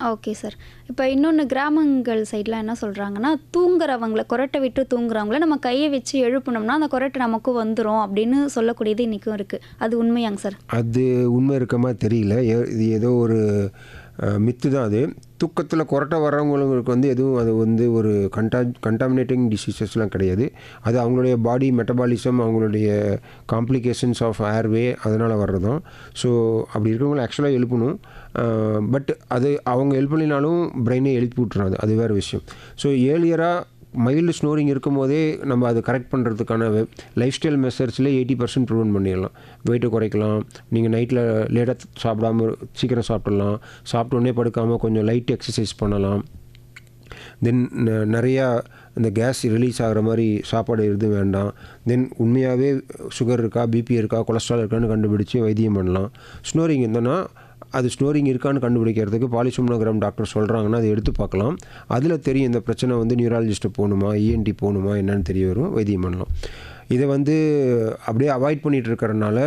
Okay sir. இப்போ இன்னொன்று கிராமங்கள் சைட்லாம் என்ன சொல்கிறாங்கன்னா, தூங்குறவங்கள கொரட்டை விட்டு தூங்குறவங்கள நம்ம கையை வச்சு எழுப்பினோம்னா அந்த கொரட்டை நமக்கும் வந்துடும் அப்படின்னு சொல்லக்கூடியது இன்றைக்கும் இருக்குது. அது உண்மையாங்க சார்? அது உண்மை இருக்க மாதிரி தெரியல. இது ஏதோ ஒரு மித்து தான் அது. தூக்கத்தில் கொரட்டை வர்றவங்களுக்கு வந்து எதுவும் அது வந்து ஒரு கண்டாமினேட்டிங் டிசீசஸ்லாம் கிடையாது. அது அவங்களுடைய பாடி மெட்டபாலிசம், அவங்களுடைய காம்ப்ளிகேஷன்ஸ் ஆஃப் ஏர்வே, அதனால் வர்றதும். ஸோ அப்படி இருக்கிறவங்கள ஆக்சுவலாக எழுப்பணும். பட் அது அவங்க எழுப்பலினாலும் பிரெயினே எழுப்பி விட்டுறாது, அது வேறு விஷயம். ஸோ ஏர்லியராக மைல்டு ஸ்னோரிங் இருக்கும் போதே நம்ம அதை கரெக்ட் பண்ணுறதுக்கான லைஃப் ஸ்டைல் மெஷர்ஸ்லேயே 80% ப்ரிவென்ட் பண்ணிடலாம். வெயிட்டை குறைக்கலாம். நீங்கள் நைட்டில் லேட்டாக சாப்பிடாமல் சீக்கிரம் சாப்பிடலாம். சாப்பிட்டோன்னே படுக்காமல் கொஞ்சம் லைட் எக்ஸசைஸ் பண்ணலாம். தென் நிறையா இந்த கேஸ் ரிலீஸ் ஆகிற மாதிரி சாப்பாடு எதுவும் வேண்டாம். தென் உண்மையாகவே சுகர் இருக்கா, பிபி இருக்கா, கொலஸ்ட்ரால் இருக்கான்னு கண்டுபிடிச்சி வைத்தியம் பண்ணலாம். ஸ்னோரிங் இருந்தோன்னா அது ஸ்னோரிங் இருக்கான்னு கண்டுபிடிக்கிறதுக்கு பாலிசோம்னோகிராம் டாக்டர் சொல்கிறாங்கன்னா அதை எடுத்து பார்க்கலாம். அதில் தெரியும் இந்த பிரச்சனை வந்து நியூராலஜிஸ்ட்டு போகணுமா, இஎன்டி போகணுமா என்னன்னு தெரிய வரும், வைத்தியம் பண்ணலாம். இதை வந்து அப்படியே அவாய்ட் பண்ணிகிட்டு இருக்கிறனால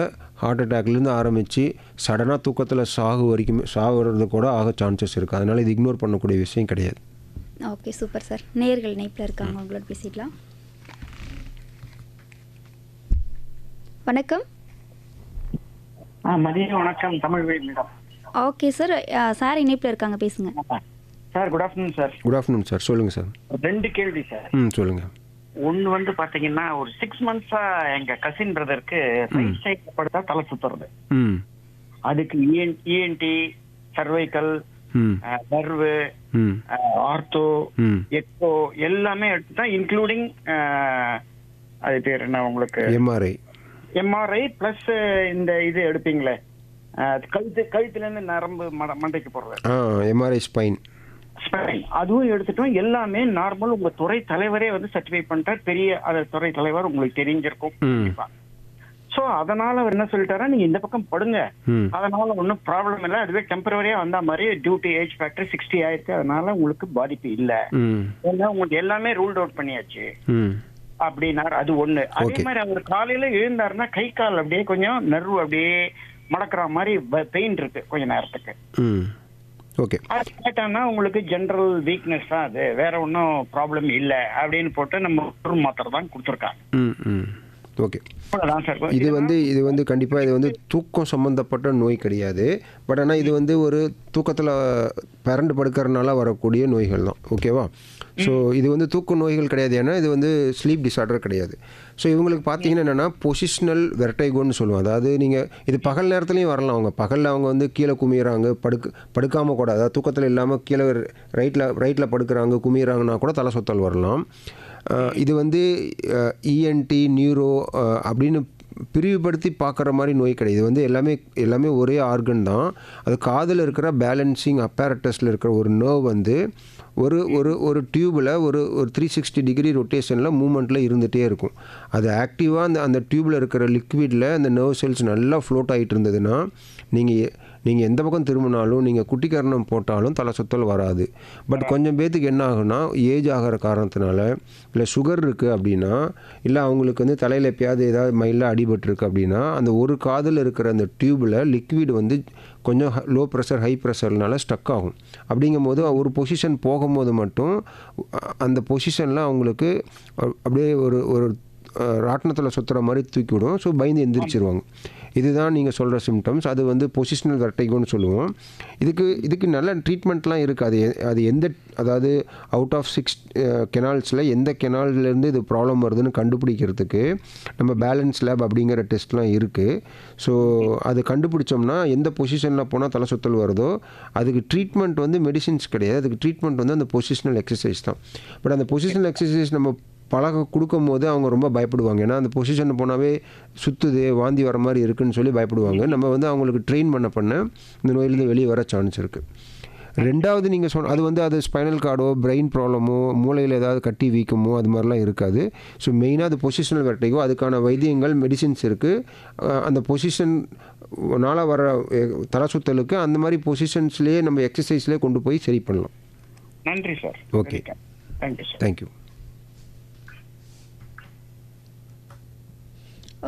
ஹார்ட் அட்டாக்லேருந்து ஆரம்பித்து சடனாக தூக்கத்தில் சாகுறது கூட ஆக சான்சஸ் இருக்குது. அதனால் இது இக்னோர் பண்ணக்கூடிய விஷயம் கிடையாது. Okay, super sir. நேயர்கள் இணைப்பில் இருக்காங்க, உங்களோட பேசிக்கலாம். வணக்கம். மதியம் வணக்கம் Tamilvel madam. Okay sir, sir இணைப்பில் இருக்காங்க, பேசுங்க sir. Good afternoon sir. Good afternoon sir, சொல்லுங்கள் சார். 2 கேள்வி சார். சொல்லுங்கள். ஒன்று வந்து பார்த்தீங்கன்னா, ஒரு 6 months எங்க கசின் பிரதருக்கு படுத்தா தலை சுத்துறது. அதுக்கு ENT, cervical, nerve, ortho, echo எல்லாமே எடுத்துட்டா, இன்க்ளூடிங் அது பேர் என்ன உங்களுக்கு, எம்ஆர்ஐ பிளஸ் இந்த இது எடுப்பீங்களே கழுத்துல இருந்து நரம்பு மண்டைக்கு போடுறது, எம்ஆர்ஐ ஸ்பைன், அதுவும் எடுத்துட்டோம். எல்லாமே நார்மல். உங்க துறை தலைவரே வந்து சர்டிஃபை பண்ணிட்டார். பெரிய துறை தலைவர் உங்களுக்கு தெரிஞ்சிருக்கும். சோ அதனால அவர் என்ன சொல்லிட்டாரா, நீங்க இந்த பக்கம் படுங்க, அதனால ஒன்னும் ப்ராப்ளம் இல்லை, அதுவே டெம்பரரியா வந்த மாதிரி டியூட்டி ஏஜ் ஃபேக்டர் 60 ஆயிருக்கு, அதனால உங்களுக்கு பாதிப்பு இல்ல, உங்களுக்கு எல்லாமே ரூல்ட் அவுட் பண்ணியாச்சு அப்படின்னாரு. அது ஒண்ணு. அதே மாதிரி அவர் காலையில எழுந்தாருன்னா கை கால் அப்படியே கொஞ்சம் நர்வு அப்படியே மடக்கிற மாதிரி பெயின் இருக்கு கொஞ்ச நேரத்துக்கு. அது கேட்டான்னா உங்களுக்கு ஜெனரல் வீக்னஸ் தான், அது வேற ஒன்னும் ப்ராப்ளம் இல்ல அப்படின்னு போட்டு நம்ம மாத்திரை தான் கொடுத்துருக்காங்க. ஓகே, இது வந்து கண்டிப்பாக இது வந்து தூக்கம் சம்மந்தப்பட்ட நோய் கிடையாது. பட் ஆனால் இது வந்து ஒரு தூக்கத்தில் பரண்டு படுக்கிறதுனால வரக்கூடிய நோய்கள் தான். ஓகேவா? ஸோ இது வந்து தூக்க நோய்கள் கிடையாது, ஏன்னா இது வந்து ஸ்லீப் டிஸார்டர் கிடையாது. ஸோ இவங்களுக்கு பார்த்தீங்கன்னா என்னென்னா பொசிஷனல் வெர்டைகோன்னு சொல்லுவோம். அதாவது நீங்கள் இது பகல் நேரத்துலையும் வரலாம். அவங்க பகலில் அவங்க வந்து கீழே குமியிறாங்க, படுக்காமல் கூட, அதாவது தூக்கத்தில் இல்லாமல் கீழே ரைட்டில் படுக்கிறாங்க, குமியிறாங்கன்னா கூட தலை சுத்தல் வரலாம். இது வந்து இஎன்டி, நியூரோ அப்படின்னு பிரிவுபடுத்தி பார்க்குற மாதிரி நோய் கிடையாது. இது வந்து எல்லாமே ஒரே ஆர்கன் தான். அது காதில் இருக்கிற பேலன்சிங் அப்பேரட்டஸில் இருக்கிற ஒரு நர்வ் வந்து ஒரு டியூபில் ஒரு 360 டிகிரி ரொட்டேஷனில் மூமெண்ட்டில் இருந்துகிட்டே இருக்கும். அது ஆக்டிவாக அந்த டியூப்பில் இருக்கிற லிக்விடில் அந்த நர்வ் செல்ஸ் நல்லா ஃப்ளோட் ஆகிட்டு இருந்ததுன்னா நீங்கள் எந்த பக்கம் திரும்பினாலும், நீங்கள் குட்டிக்கரணம் போட்டாலும் தலை சுத்தல் வராது. பட் கொஞ்சம் பேத்துக்கு என்ன ஆகுனா, ஏஜ் ஆகிற காரணத்தினால, இல்லை சுகர் இருக்குது அப்படின்னா, இல்லை அவங்களுக்கு வந்து தலையில் எப்பயாவது ஏதாவது மைல்டாக அடிபட்டுருக்கு அப்படின்னா, அந்த ஒரு காதில் இருக்கிற அந்த டியூப்பில் லிக்விட் வந்து கொஞ்சம் லோ ப்ரெஷர் ஹை ப்ரெஷர்னால ஸ்டக் ஆகும். அப்படிங்கும்போது ஒரு பொசிஷன் போகும்போது மட்டும் அந்த பொசிஷனில் அவங்களுக்கு அப்படியே ஒரு ராட்டினத்தில் சுற்றுற மாதிரி தூக்கி விடும். ஸோ பயந்து எந்திரிச்சிருவாங்க. இதுதான் நீங்கள் சொல்கிற சிம்டம்ஸ். அது வந்து பொசிஷனல் வெர்டைகோன்னு சொல்லுவோம். இதுக்கு நல்ல ட்ரீட்மெண்ட்லாம் இருக்குது. அதாவது அவுட் ஆஃப் 6 கெனால்ஸில் எந்த கெனால்லேருந்து இது ப்ராப்ளம் வருதுன்னு கண்டுபிடிக்கிறதுக்கு நம்ம பேலன்ஸ் லேப் அப்படிங்கிற டெஸ்ட்லாம் இருக்குது. ஸோ அது கண்டுபிடிச்சோம்னா எந்த பொசிஷனில் போனால் தலை சுத்தல் வருதோ அதுக்கு ட்ரீட்மெண்ட் வந்து மெடிசின்ஸ் கிடையாது. அதுக்கு ட்ரீட்மெண்ட் வந்து அந்த பொசிஷனல் எக்ஸசைஸ் தான். பட் அந்த பொசிஷனல் எக்ஸசைஸ் நம்ம கொடுக்கும் போது அவங்க ரொம்ப பயப்படுவாங்க. ஏன்னா அந்த பொசிஷன் போனாவே சுற்றுது, வாந்தி வர மாதிரி இருக்குதுன்னு சொல்லி பயப்படுவாங்க. நம்ம வந்து அவங்களுக்கு ட்ரெயின் பண்ண இந்த நோயிலேருந்து வெளியே வர சான்ஸ் இருக்குது. ரெண்டாவது நீங்கள் அது ஸ்பைனல் கார்டோ, பிரெயின் ப்ராப்ளமோ, மூளையில் ஏதாவது கட்டி வீக்கமோ அது மாதிரிலாம் இருக்காது. ஸோ மெயினாக அது பொசிஷனல் வெர்டைகோ, அதுக்கான வைத்தியங்கள் மெடிசின்ஸ் இருக்குது. அந்த பொசிஷன் நாளாக வர தலை சுத்தலுக்கு அந்த மாதிரி பொசிஷன்ஸ்லேயே நம்ம எக்ஸசைஸ்லேயே கொண்டு போய் சரி பண்ணலாம். நன்றி sir. Okay, thank you sir. Thank you.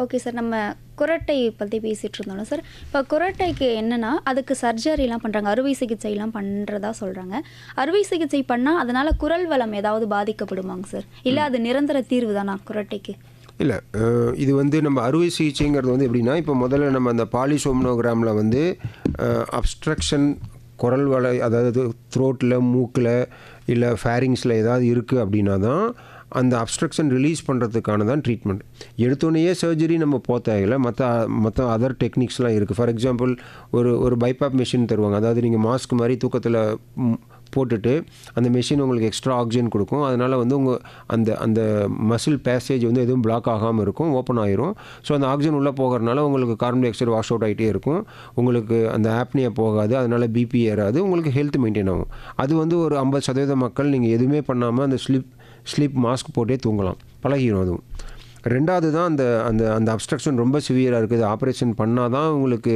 Okay sir, நம்ம குரட்டை பற்றி பேசிகிட்டு இருந்தோம் சார். இப்போ குரட்டைக்கு என்னென்னா அதுக்கு சர்ஜரிலாம் பண்ணுறாங்க, அறுவை சிகிச்சைலாம் பண்ணுறதா சொல்கிறாங்க. அறுவை சிகிச்சை பண்ணால் அதனால் குரல் வளம் ஏதாவது பாதிக்கப்படுமாங்க சார், இல்லை அது நிரந்தர தீர்வு தானா குரட்டைக்கு? இல்லை, இது வந்து நம்ம அறுவை சிகிச்சைங்கிறது வந்து எப்படின்னா, இப்போ முதல்ல நம்ம அந்த பாலிசோம்னோகிராமில் வந்து அப்ஸ்ட்ரக்ஷன் குரல் வளை, அதாவது த்ரோட்டில், மூக்கில், இல்லை ஃபேரிங்ஸில் ஏதாவது இருக்குது அப்படின்னா தான் அந்த அப்ஸ்ட்ரக்ஷன் ரிலீஸ் பண்ணுறதுக்கான தான் ட்ரீட்மெண்ட். எடுத்தோடனேயே சர்ஜரி நம்ம போத்தாயில்லை, மற்ற அதர் டெக்னிக்ஸ்லாம் இருக்குது. ஃபார் எக்ஸாம்பிள் ஒரு பைபாப் மிஷின் தருவாங்க. அதாவது நீங்கள் மாஸ்க் மாதிரி தூக்கத்தில் போட்டுட்டு அந்த மிஷின் உங்களுக்கு எக்ஸ்ட்ரா ஆக்சிஜன் கொடுக்கும். அதனால் வந்து அந்த மசில் பேசேஜ் வந்து எதுவும் பிளாக் ஆகாமல் இருக்கும், ஓப்பன் ஆயிரும். ஸோ அந்த ஆக்சிஜன் உள்ளே போகிறதுனால உங்களுக்கு carbon di oxide wash out ஆகிட்டே இருக்கும். உங்களுக்கு அந்த ஆப்னியா போகாது, அதனால் பிபி ஏறாது, உங்களுக்கு ஹெல்த் மெயின்டைன் ஆகும். அது வந்து ஒரு 50% மக்கள் நீங்கள் எதுவுமே பண்ணாமல் அந்த ஸ்லீப் மாஸ்க் போட்டே தூங்கலாம், பழகிடும். அதுவும் ரெண்டாவது தான் அந்த அந்த அந்த அப்ஸ்ட்ரக்ஷன் ரொம்ப சிவியராக இருக்குது, ஆப்ரேஷன் பண்ணால் தான் உங்களுக்கு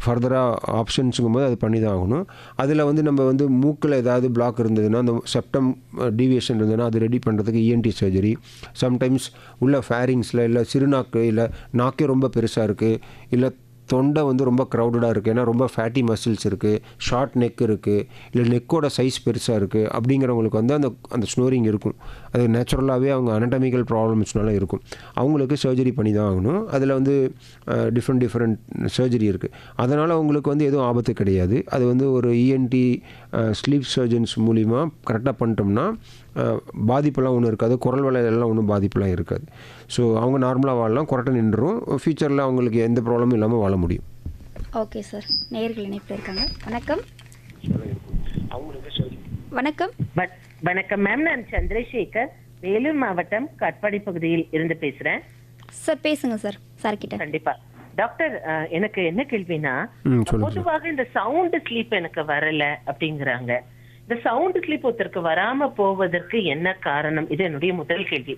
ஃபர்தராக ஆப்ஷன்ஸுங்கும் போது அது பண்ணி தான் ஆகணும். அதில் வந்து நம்ம வந்து மூக்கில் ஏதாவது பிளாக் இருந்ததுன்னா, அந்த செப்டம் டீவியேஷன் இருந்ததுன்னா அது ரெடி பண்ணுறதுக்கு இஎன்டி சர்ஜரி. சம்டைம்ஸ் உள்ள ஃபேரிங்ஸில், இல்லை சிறுநாக்கு, இல்லை நாக்கே ரொம்ப பெருசாக இருக்குது, இல்லை தொண்டை வந்து ரொம்ப க்ரௌடடாக இருக்குது, ஏன்னா ரொம்ப ஃபேட்டி மசில்ஸ் இருக்குது, ஷார்ட் நெக் இருக்குது, இல்லை நெக்கோட சைஸ் பெருசாக இருக்குது, அப்படிங்கிறவங்களுக்கு வந்து அந்த ஸ்னோரிங் இருக்கும். அது நேச்சுரலாகவே அவங்க அனட்டமிக்கல் ப்ராப்ளம்ஸ்னால இருக்கும். அவங்களுக்கு சர்ஜரி பண்ணி தான் ஆகணும். அதில் வந்து டிஃப்ரெண்ட் சர்ஜரி இருக்குது. அதனால் அவங்களுக்கு வந்து எதுவும் ஆபத்து கிடையாது. அது வந்து ஒரு இஎன்டி ஸ்லீப் சர்ஜன்ஸ் மூலிமா கரெக்டாக பண்ணிட்டோம்னா பாதிப்பெல்லாம் ஒன்றும் இருக்காது, குரல் வளையெல்லாம் ஒன்றும் பாதிப்பெல்லாம் இருக்காது. ஸோ அவங்க நார்மலாக வாழலாம், குரட்டை நின்றுடும், ஃபியூச்சரில் அவங்களுக்கு எந்த ப்ராப்ளமும் இல்லாமல் வாழ முடியும். ஓகே சார், நேயர்கள் இணைப்பில் இருக்காங்க. வணக்கம். வணக்கம். வணக்கம் மேம், நான் சந்திரசேகர், வேலூர் மாவட்டம் காட்பாடி பகுதியில் இருந்து பேசுறேன். சார் பேசுங்க சார், சார் கிட்ட. கண்டிப்பா டாக்டர், எனக்கு என்ன கேள்வினா, பொதுவாக இந்த சவுண்ட் ஸ்லீப் எனக்கு வரல அப்படிங்கிறாங்க. இந்த சவுண்ட் ஸ்லீப் ஒருத்தருக்கு வராம போவதற்கு என்ன காரணம்? இது என்னுடைய முதல் கேள்வி.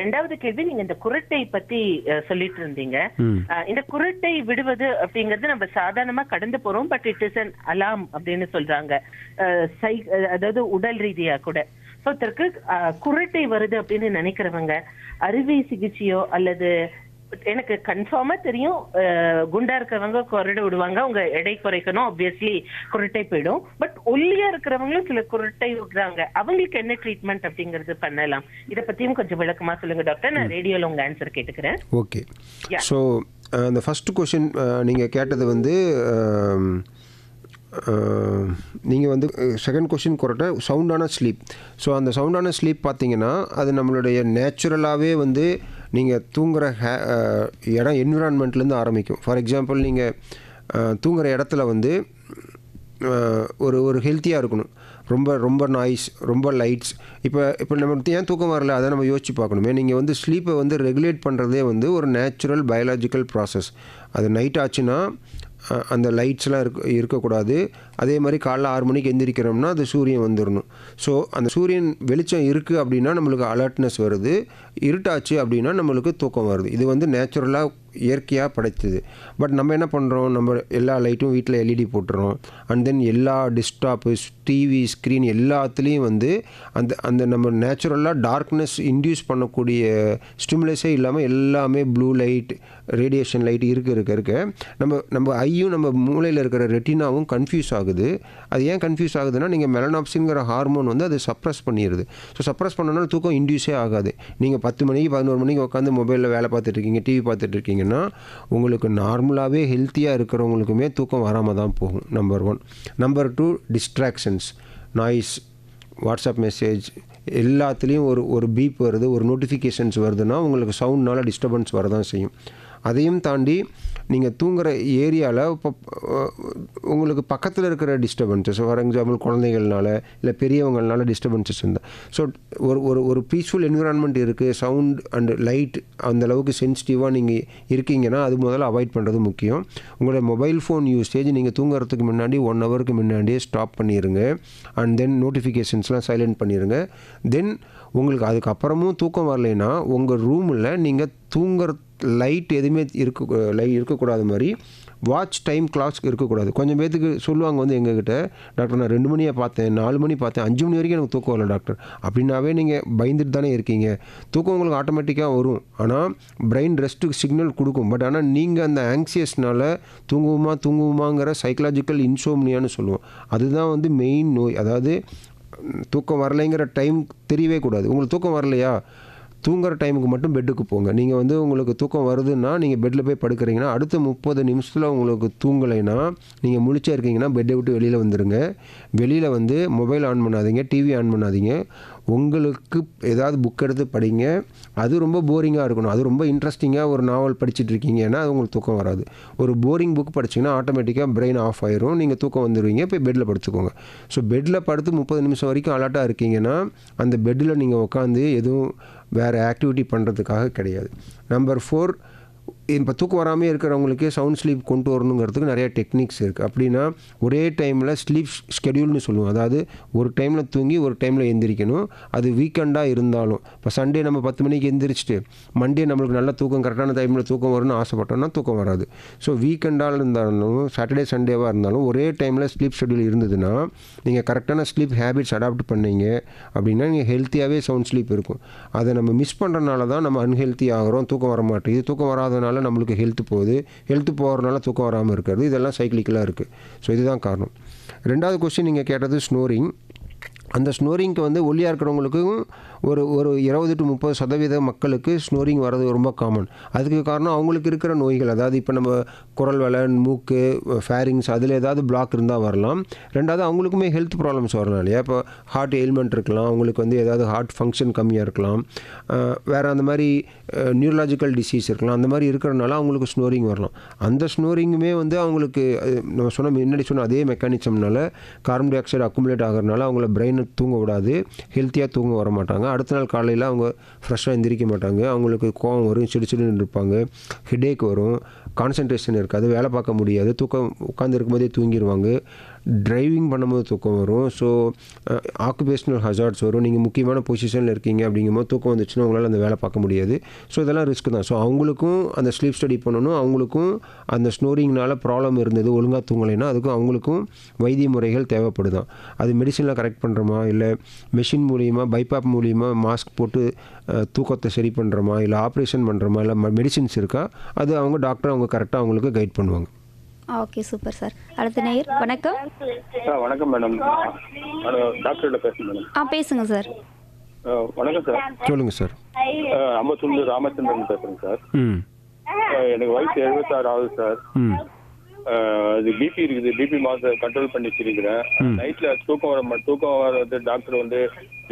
ரெண்டாவது கேள்வி, நீங்க இந்த குரட்டை பத்தி சொல்லிட்டு இருந்தீங்க. இந்த குரட்டை விடுவது அப்படிங்கறது நம்ம சாதாரணமா கடந்து போறோம், பட் இட் இஸ் அன் அலாம் அப்படின்னு சொல்றாங்க, அதாவது உடல் ரீதியா கூட. ஒருத்தருக்கு குரட்டை வருது அப்படின்னு நினைக்கிறவங்க அறுவை சிகிச்சையோ அல்லது, எனக்கு கன்ஃபார்மா தெரியும் குண்டா இருக்கிறவங்க குரட்டை விடுவாங்க, அவங்க எடை குறைக்கணும், ஆப்வியஸ்லி குரட்டை போயிடும். பட் ஒல்லியா இருக்கிறவங்களும் சில குரட்டை விடுறாங்க, அவங்களுக்கு என்ன ட்ரீட்மெண்ட் அப்படிங்கறது பண்ணலாம்? இதை பத்தியும் கொஞ்சம் விளக்கமா சொல்லுங்க டாக்டர். நான் ரேடியோல உங்க ஆன்சர் கேட்டுக்கிறேன். ஓகே, ஸோ அந்த ஃபர்ஸ்ட் கொஸ்டின் நீங்கள் கேட்டது வந்து, நீங்கள் வந்து செகண்ட் கொஸ்டின் குரட்டை சவுண்டான ஸ்லீப். ஸோ அந்த சவுண்டான ஸ்லீப் பார்த்தீங்கன்னா அது நம்மளுடைய நேச்சுரலாகவே வந்து நீங்கள் தூங்குகிற இடம் என்விரான்மெண்ட்லேருந்து ஆரம்பிக்கும். ஃபார் எக்ஸாம்பிள், நீங்கள் தூங்குகிற இடத்துல வந்து ஒரு ஹெல்த்தியாக இருக்கணும். ரொம்ப நாய்ஸ், ரொம்ப லைட்ஸ். இப்போ நமக்கு ஏன் தூக்கம் வரல அதை நம்ம யோசிச்சு பார்க்கணுமே. நீங்கள் வந்து ஸ்லீப்பை வந்து ரெகுலேட் பண்ணுறதே வந்து ஒரு நேச்சுரல் பயாலஜிக்கல் ப்ராசஸ். அது நைட் ஆச்சுன்னா அந்த லைட்ஸ்லாம் இருக்கக்கூடாது. அதே மாதிரி காலைல 6 மணிக்கு எந்திரிக்கிறோம்னா அது சூரியன் வந்துடணும். ஸோ அந்த சூரியன் வெளிச்சம் இருக்குது அப்படின்னா நம்மளுக்கு அலர்ட்னஸ் வருது, இருட்டாச்சு அப்படின்னா நம்மளுக்கு தூக்கம் வருது. இது வந்து நேச்சுரலாக இயற்கையாக படைத்தது. பட் நம்ம என்ன பண்ணுறோம், நம்ம எல்லா லைட்டும் வீட்டில் எல்இடி போட்டுறோம். அண்ட் தென் எல்லா டெஸ்க்டாப்பு, டிவி, ஸ்க்ரீன் எல்லாத்துலேயும் வந்து அந்த நம்ம நேச்சுரலாக டார்க்னஸ் இன்டியூஸ் பண்ணக்கூடிய ஸ்டிமுலஸே இல்லாமல் எல்லாமே ப்ளூ லைட், ரேடியேஷன் லைட் இருக்க நம்ம ஐயும் நம்ம மூளையில் இருக்கிற ரெட்டினாவும் கன்ஃபியூஸ் ஆகுது. அது ஏன் கன்ஃபியூஸ் ஆகுதுன்னா, நீங்கள் மெலனாப்சின்ங்கிற ஹார்மோன் வந்து அது சப்ரஸ் பண்ணிடுது. ஸோ சப்ரஸ் பண்ணனால தூக்கம் இன்டியூஸே ஆகாது. நீங்கள் 10 மணிக்கு 11 மணிக்கு உட்காந்து மொபைலில் வேலை பார்த்துட்டு இருக்கீங்க, டிவி பார்த்துட்டு இருக்கீங்கன்னா உங்களுக்கு நார்மலாகவே ஹெல்த்தியாக இருக்கிறவங்களுக்குமே தூக்கம் வராமல் தான் போகும். Number 1. Number 2, distractions, noise, WhatsApp message எல்லாத்துலேயும் ஒரு பீப் வருது, ஒரு நோட்டிஃபிகேஷன்ஸ் வருதுன்னா உங்களுக்கு சவுண்ட்னால டிஸ்டர்பன்ஸ் வரதான் செய்யும். அதையும் தாண்டி நீங்கள் தூங்குகிற ஏரியாவில் இப்போ உங்களுக்கு பக்கத்தில் இருக்கிற டிஸ்டர்பன்ஸஸ், ஃபார் எக்ஸாம்பிள் குழந்தைகள்னால இல்லை பெரியவங்களால டிஸ்டர்பன்ஸஸ் இருந்தால், ஸோ ஒரு பீஸ்ஃபுல் என்விரான்மெண்ட் இருக்குது, சவுண்ட் அண்ட் லைட் அந்தளவுக்கு சென்சிட்டிவாக நீங்கள் இருக்கீங்கன்னா அது முதல்ல அவாய்ட் பண்ணுறது முக்கியம். உங்களோட மொபைல் ஃபோன் யூசேஜ் நீங்கள் தூங்குறதுக்கு முன்னாடி 1 ஹவருக்கு முன்னாடியே ஸ்டாப் பண்ணிடுங்க. அண்ட் தென் நோட்டிஃபிகேஷன்ஸ்லாம் சைலண்ட் பண்ணிடுங்க. தென் உங்களுக்கு அதுக்கப்புறமும் தூக்கம் வரலைன்னா உங்கள் ரூமில் நீங்கள் லைட் எதுவுமே இருக்கக்கூடாது மாதிரி வாட்ச் டைம் கிளாக்ஸ் இருக்கக்கூடாது. கொஞ்சம் பேத்துக்கு சொல்லுவாங்க வந்து எங்ககிட்ட, டாக்டர் நான் 2 மணியை பார்த்தேன், 4 மணி பார்த்தேன், 5 மணி வரைக்கும் எனக்கு தூக்கம் வரல டாக்டர். அப்படின்னாவே நீங்கள் பயந்துட்டு தானே இருக்கீங்க. தூக்கம் உங்களுக்கு ஆட்டோமேட்டிக்காக வரும், ஆனால் பிரெயின் ரெஸ்ட்டுக்கு சிக்னல் கொடுக்கும். பட் ஆனால் நீங்கள் அந்த ஆங்ஸியஸ்னால் தூங்குவோமாங்கிற சைக்கலாஜிக்கல் இன்சோம்னியான்னு சொல்லுவோம். அதுதான் வந்து மெயின் நோய். அதாவது தூக்கம் வரலைங்கிற டைம் தெரியவே கூடாது. உங்களுக்கு தூக்கம் வரலையா, தூங்குற டைமுக்கு மட்டும் பெட்டுக்கு போங்க. நீங்கள் வந்து உங்களுக்கு தூக்கம் வருதுன்னா நீங்கள் பெட்டில் போய் படுக்கிறீங்கன்னா அடுத்த 30 நிமிஷத்தில் உங்களுக்கு தூங்கலைன்னா நீங்கள் முழிச்சா இருக்கீங்கன்னா பெட்டை விட்டு வெளியில் வந்துடுங்க. வெளியில் வந்து மொபைல் ஆன் பண்ணாதீங்க, டிவி ஆன் பண்ணாதீங்க. உங்களுக்கு ஏதாவது புக் எடுத்து படிங்க. அது ரொம்ப போரிங்காக இருக்கணும். அது ரொம்ப இன்ட்ரெஸ்டிங்காக ஒரு நாவல் படிச்சுட்டு இருக்கீங்கன்னா அது உங்களுக்கு தூக்கம் வராது. ஒரு போரிங் புக் படிச்சிங்கன்னா ஆட்டோமேட்டிக்காக பிரெயின் ஆஃப் ஆயிரும், நீங்கள் தூக்கம் வந்துடுவீங்க. போய் பெட்டில் படுத்துக்கோங்க. ஸோ பெட்டில் படுத்து 30 நிமிஷம் வரைக்கும் அலர்ட்டாக இருக்கீங்கன்னா அந்த பெட்டில் நீங்கள் உட்காந்து எதுவும் வேறு ஆக்டிவிட்டி பண்ணுறதுக்காக கிடையாது. நம்பர் 4, இப்போ தூக்கம் வராமல் இருக்கிறவங்களுக்கு சவுண்ட் ஸ்லீப் கொண்டு வரணுங்கிறதுக்கு நிறைய டெக்னிக்ஸ் இருக்குது. அப்படின்னா ஒரே டைமில் ஸ்லீப் ஸ்கெடியூல்னு சொல்லுவோம். அதாவது ஒரு டைமில் தூங்கி ஒரு டைமில் எந்திரிக்கணும். அது வீக்கெண்டாக இருந்தாலும், இப்போ சண்டே நம்ம 10 மணிக்கு எந்திரிச்சிட்டு மண்டே நம்மளுக்கு நல்ல தூக்கம் கரெக்டான டைமில் தூக்கம் வரும்னு ஆசைப்பட்டோம்னா தூக்கம் வராது. ஸோ வீக்கெண்டாக இருந்தாலும் சாட்டர்டே சண்டேவாக இருந்தாலும் ஒரே டைமில் ஸ்லீப் ஷெடியூல் இருந்ததுன்னா நீங்கள் கரெக்டான ஸ்லீப் ஹேபிட்ஸ் அடாப்ட் பண்ணீங்க அப்படின்னா நீங்கள் ஹெல்த்தியாகவே சவுண்ட் ஸ்லீப் இருக்கும். அதை நம்ம மிஸ் பண்ணுறதுனால தான் நம்ம அன்ஹெல்த்தி ஆகிறோம், தூக்கம் வர மாட்டேங்குது. தூக்கம் வராதனால நம்மளுக்கு ஹெல்த் போகுது, ஹெல்த் போகிறதுனால தூக்கம் வராமல் இருக்கிறது. இதெல்லாம் சைக்கிளிக்கலாக இருக்குது. ஸோ இதுதான் காரணம். 2வது கொஸ்டின் நீங்கள் கேட்டது ஸ்னோரிங். அந்த ஸ்னோரிங்க்கு வந்து ஒல்லியாக இருக்கிறவங்களுக்கும் ஒரு 20 to 30% மக்களுக்கு ஸ்னோரிங் வர்றது ரொம்ப காமன். அதுக்கு காரணம் அவங்களுக்கு இருக்கிற நோய்கள். அதாவது இப்போ நம்ம குரல் வலை, மூக்கு, ஃபேரிங்ஸ் அதில் ஏதாவது பிளாக் இருந்தால் வரலாம். 2வது அவங்களுக்குமே ஹெல்த் ப்ராப்ளம்ஸ் வரலாம் இல்லையா. இப்போ ஹார்ட் எயில்மெண்ட் இருக்கலாம், அவங்களுக்கு வந்து ஏதாவது ஹார்ட் ஃபங்க்ஷன் கம்மியாக இருக்கலாம், வேறு அந்த மாதிரி நியூரலாஜிக்கல் டிசீஸ் இருக்கலாம். அந்த மாதிரி இருக்கிறனால அவங்களுக்கு ஸ்னோரிங் வரலாம். அந்த ஸ்னோரிங்குமே வந்து அவங்களுக்கு நம்ம முன்னாடி சொன்ன அதே மெக்கானிசம்னால கார்பன் டை ஆக்சைடு அக்குமுலேட் ஆகிறதுனால அவங்கள பிரெயினை தூங்க விடாது, ஹெல்த்தியாக தூங்க வர மாட்டாங்க. அடுத்த நாள் காலையில் அவங்க ஃப்ரெஷ்ஷாக எந்திரிக்க மாட்டாங்க, அவங்களுக்கு கோவம் வரும், சிடுச்சிடுன்னு இருப்பாங்க, ஹெடேக் வரும், கான்சன்ட்ரேஷன் இருக்காது, வேலை பார்க்க முடியாது, தூக்கம் உட்காந்து இருக்கும்போதே தூங்கிடுவாங்க, டிரைவிங் பண்ணும்போது தூக்கம் வரும். ஸோ ஆக்குபேஷனல் ஹசார்ட்ஸ் வரும். நீங்கள் முக்கியமான பொசிஷனில் இருக்கீங்க அப்படிங்கும்போது தூக்கம் வந்துச்சுன்னா உங்களால் அந்த வேலை பார்க்க முடியாது. ஸோ இதெல்லாம் ரிஸ்க் தான். ஸோ அவங்களுக்கும் அந்த ஸ்லீப் ஸ்டடி பண்ணணும். அவங்களுக்கும் அந்த ஸ்னோரிங்னால ப்ராப்ளம் இருந்தது, ஒழுங்காக தூங்கலைன்னா அதுக்கும் அவங்களுக்கும் வைத்திய முறைகள் தேவைப்படுதான். அது மெடிசனில் கரெக்ட் பண்ணுறோமா, இல்லை மெஷின் மூலியமாக பைபாப் மூலியமாக மாஸ்க் போட்டு தூக்கத்தை சரி பண்ணுறோமா, இல்லை ஆப்ரேஷன் பண்ணுறோமா, இல்லை மெடிசின்ஸ் இருக்கா, அது அவங்க டாக்டர் அவங்க கரெக்டாக அவங்களுக்கு கைட் பண்ணுவாங்க. Okay, super sir. அடுத்த நேயர். வணக்கம். வணக்கம் மேடம், டாக்டர்கிட்ட பேசுங்க மேடம். பேசுங்க சார். வணக்கம் சார். சொல்லுங்கள் சார். அம்பத்தூர்ல ராமச்சந்திரன் பேசுகிறேன் சார். எனக்கு வயசு 76 ஆகுது சார். அது பிபி இருக்குது, பிபி மாத்திரை கண்ட்ரோல் பண்ணி வச்சிருக்கிறேன். நைட்ல தூக்கம் வர்றது டாக்டர் வந்து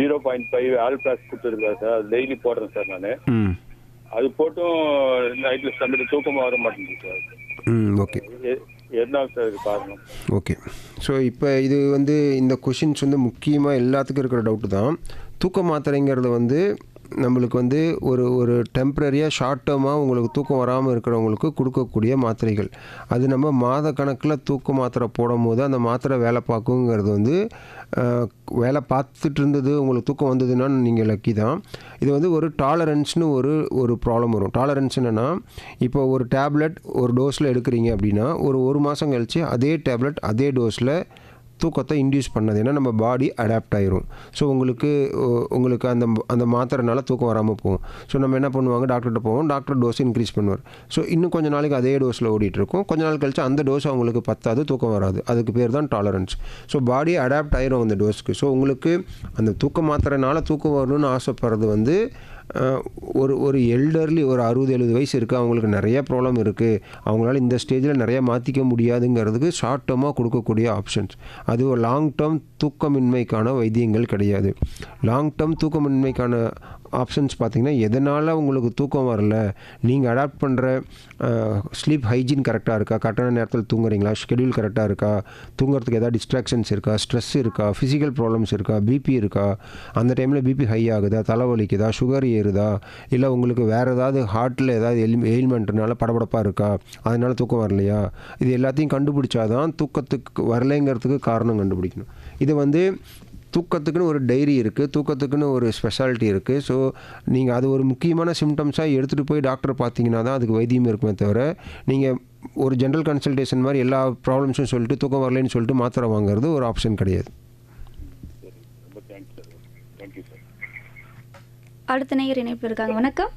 0.5 ஆல்பிளாஸ் கொடுத்துருக்காரு சார். அது டெய்லி போடுறேன் சார் நான். அது போட்டும் நைட்ல சமையல் தூக்கம் வர மாட்டேங்குது சார். ஓகே, என்ன சார் இது காரணம்? ஓகே. ஸோ இப்போ இது வந்து இந்த கொஷின்ஸ் வந்து முக்கியமாக எல்லாத்துக்கும் இருக்கிற டவுட்டு தான். தூக்க மாத்திரைங்கிறது வந்து நம்மளுக்கு வந்து ஒரு டெம்ப்ரரியாக ஷார்ட் டேர்மாக உங்களுக்கு தூக்கம் வராமல் இருக்கிறவங்களுக்கு கொடுக்கக்கூடிய மாத்திரைகள். அது நம்ம மாத கணக்கில் தூக்க மாத்திரை போடும் போது அந்த மாத்திரை வேலை பார்க்குங்கிறது வந்து வேலை பார்த்துட்டு இருந்தது உங்களுக்கு தூக்கம் வந்ததுன்னா நீங்கள் லக்கி தான். இது வந்து ஒரு டாலரன்ஸ்னு ஒரு ப்ராப்ளம் வரும். டாலரன்ஸ் என்னென்னா, இப்போ ஒரு டேப்லெட் ஒரு டோஸில் எடுக்கிறீங்க அப்படின்னா ஒரு மாதம் கழித்து அதே டேப்லெட் அதே டோஸில் தூக்கத்தை இன்டியூஸ் பண்ணது. ஏன்னா நம்ம பாடி அடாப்ட் ஆகிரும். ஸோ உங்களுக்கு அந்த மாத்திரைனால தூக்கம் வராமல் போகும். ஸோ நம்ம என்ன பண்ணுவாங்க, டாக்டர்கிட்ட போவோம், டாக்டர் டோஸ் இன்க்ரீஸ் பண்ணுவார். ஸோ இன்னும் கொஞ்சம் நாளைக்கு அதே டோஸில் ஓடிட்டுருக்கும். கொஞ்ச நாள் கழிச்சு அந்த டோஸ் அவங்களுக்கு பத்தாது, தூக்கம் வராது. அதுக்கு பேர் தான் டாலரன்ஸ். ஸோ பாடி அடாப்ட் ஆகிரும் அந்த டோஸ்க்கு. ஸோ உங்களுக்கு அந்த தூக்க மாத்திரைனால தூக்கம் வரணும்னு ஆசைப்படுறது வந்து ஒரு எல்டர்லி ஒரு 60-70 வயசு இருக்குது, அவங்களுக்கு நிறைய ப்ராப்ளம் இருக்குது, அவங்களால இந்த ஸ்டேஜில் நிறைய மாற்றிக்க முடியாதுங்கிறதுக்கு ஷார்ட் டேர்மாக கொடுக்கக்கூடிய ஆப்ஷன்ஸ். அது ஒரு லாங் டேர்ம் தூக்கமின்மைக்கான வைத்தியங்கள் கிடையாது. லாங் டேர்ம் தூக்கமின்மைக்கான ஆப்ஷன்ஸ் பார்த்திங்கன்னா, எதனால் உங்களுக்கு தூக்கம் வரல, நீங்கள் அடாப்ட் பண்ணுற ஸ்லீப் ஹைஜீன் கரெக்டாக இருக்கா, கரெக்டான நேரத்தில் தூங்குறீங்களா, ஷெடியூல் கரெக்டாக இருக்கா, தூங்குறதுக்கு ஏதாவது டிஸ்ட்ராக்ஷன்ஸ் இருக்கா, ஸ்ட்ரெஸ் இருக்கா, ஃபிசிக்கல் ப்ராப்ளம்ஸ் இருக்கா, பிபி இருக்கா, அந்த டைமில் பிபி ஹை ஆகுதா, தலைவலிக்குதா, சுகர் ஏறுதா, இல்லை உங்களுக்கு வேறு ஏதாவது ஹார்ட்டில் ஏதாவது எயில்மெண்ட்னால படபடப்பாக இருக்கா, அதனால் தூக்கம் வரலையா, இது எல்லாத்தையும் கண்டுபிடிச்சாதான் தூக்கத்துக்கு வரலைங்கிறதுக்கு காரணம் கண்டுபிடிக்கணும். இது வந்து தூக்கத்துக்குன்னு ஒரு டைரி இருக்குது, தூக்கத்துக்குன்னு ஒரு ஸ்பெஷாலிட்டி இருக்குது. ஸோ நீங்கள் அது ஒரு முக்கியமான சிம்டம்ஸாக எடுத்துகிட்டு போய் டாக்டரை பார்த்தீங்கன்னா தான் அதுக்கு வைத்தியம் இருக்குமே தவிர, நீங்கள் ஒரு ஜென்ரல் கன்சல்டேஷன் மாதிரி எல்லா ப்ராப்ளம்ஸும் சொல்லிட்டு தூக்கம் வரலைன்னு சொல்லிட்டு மாத்திரை வாங்குறது ஒரு ஆப்ஷன் கிடையாது. ரொம்ப தேங்க்ஸ் சார். Thank you sir. அடுத்த நேயர் இணைப்பு இருக்காங்க. வணக்கம்.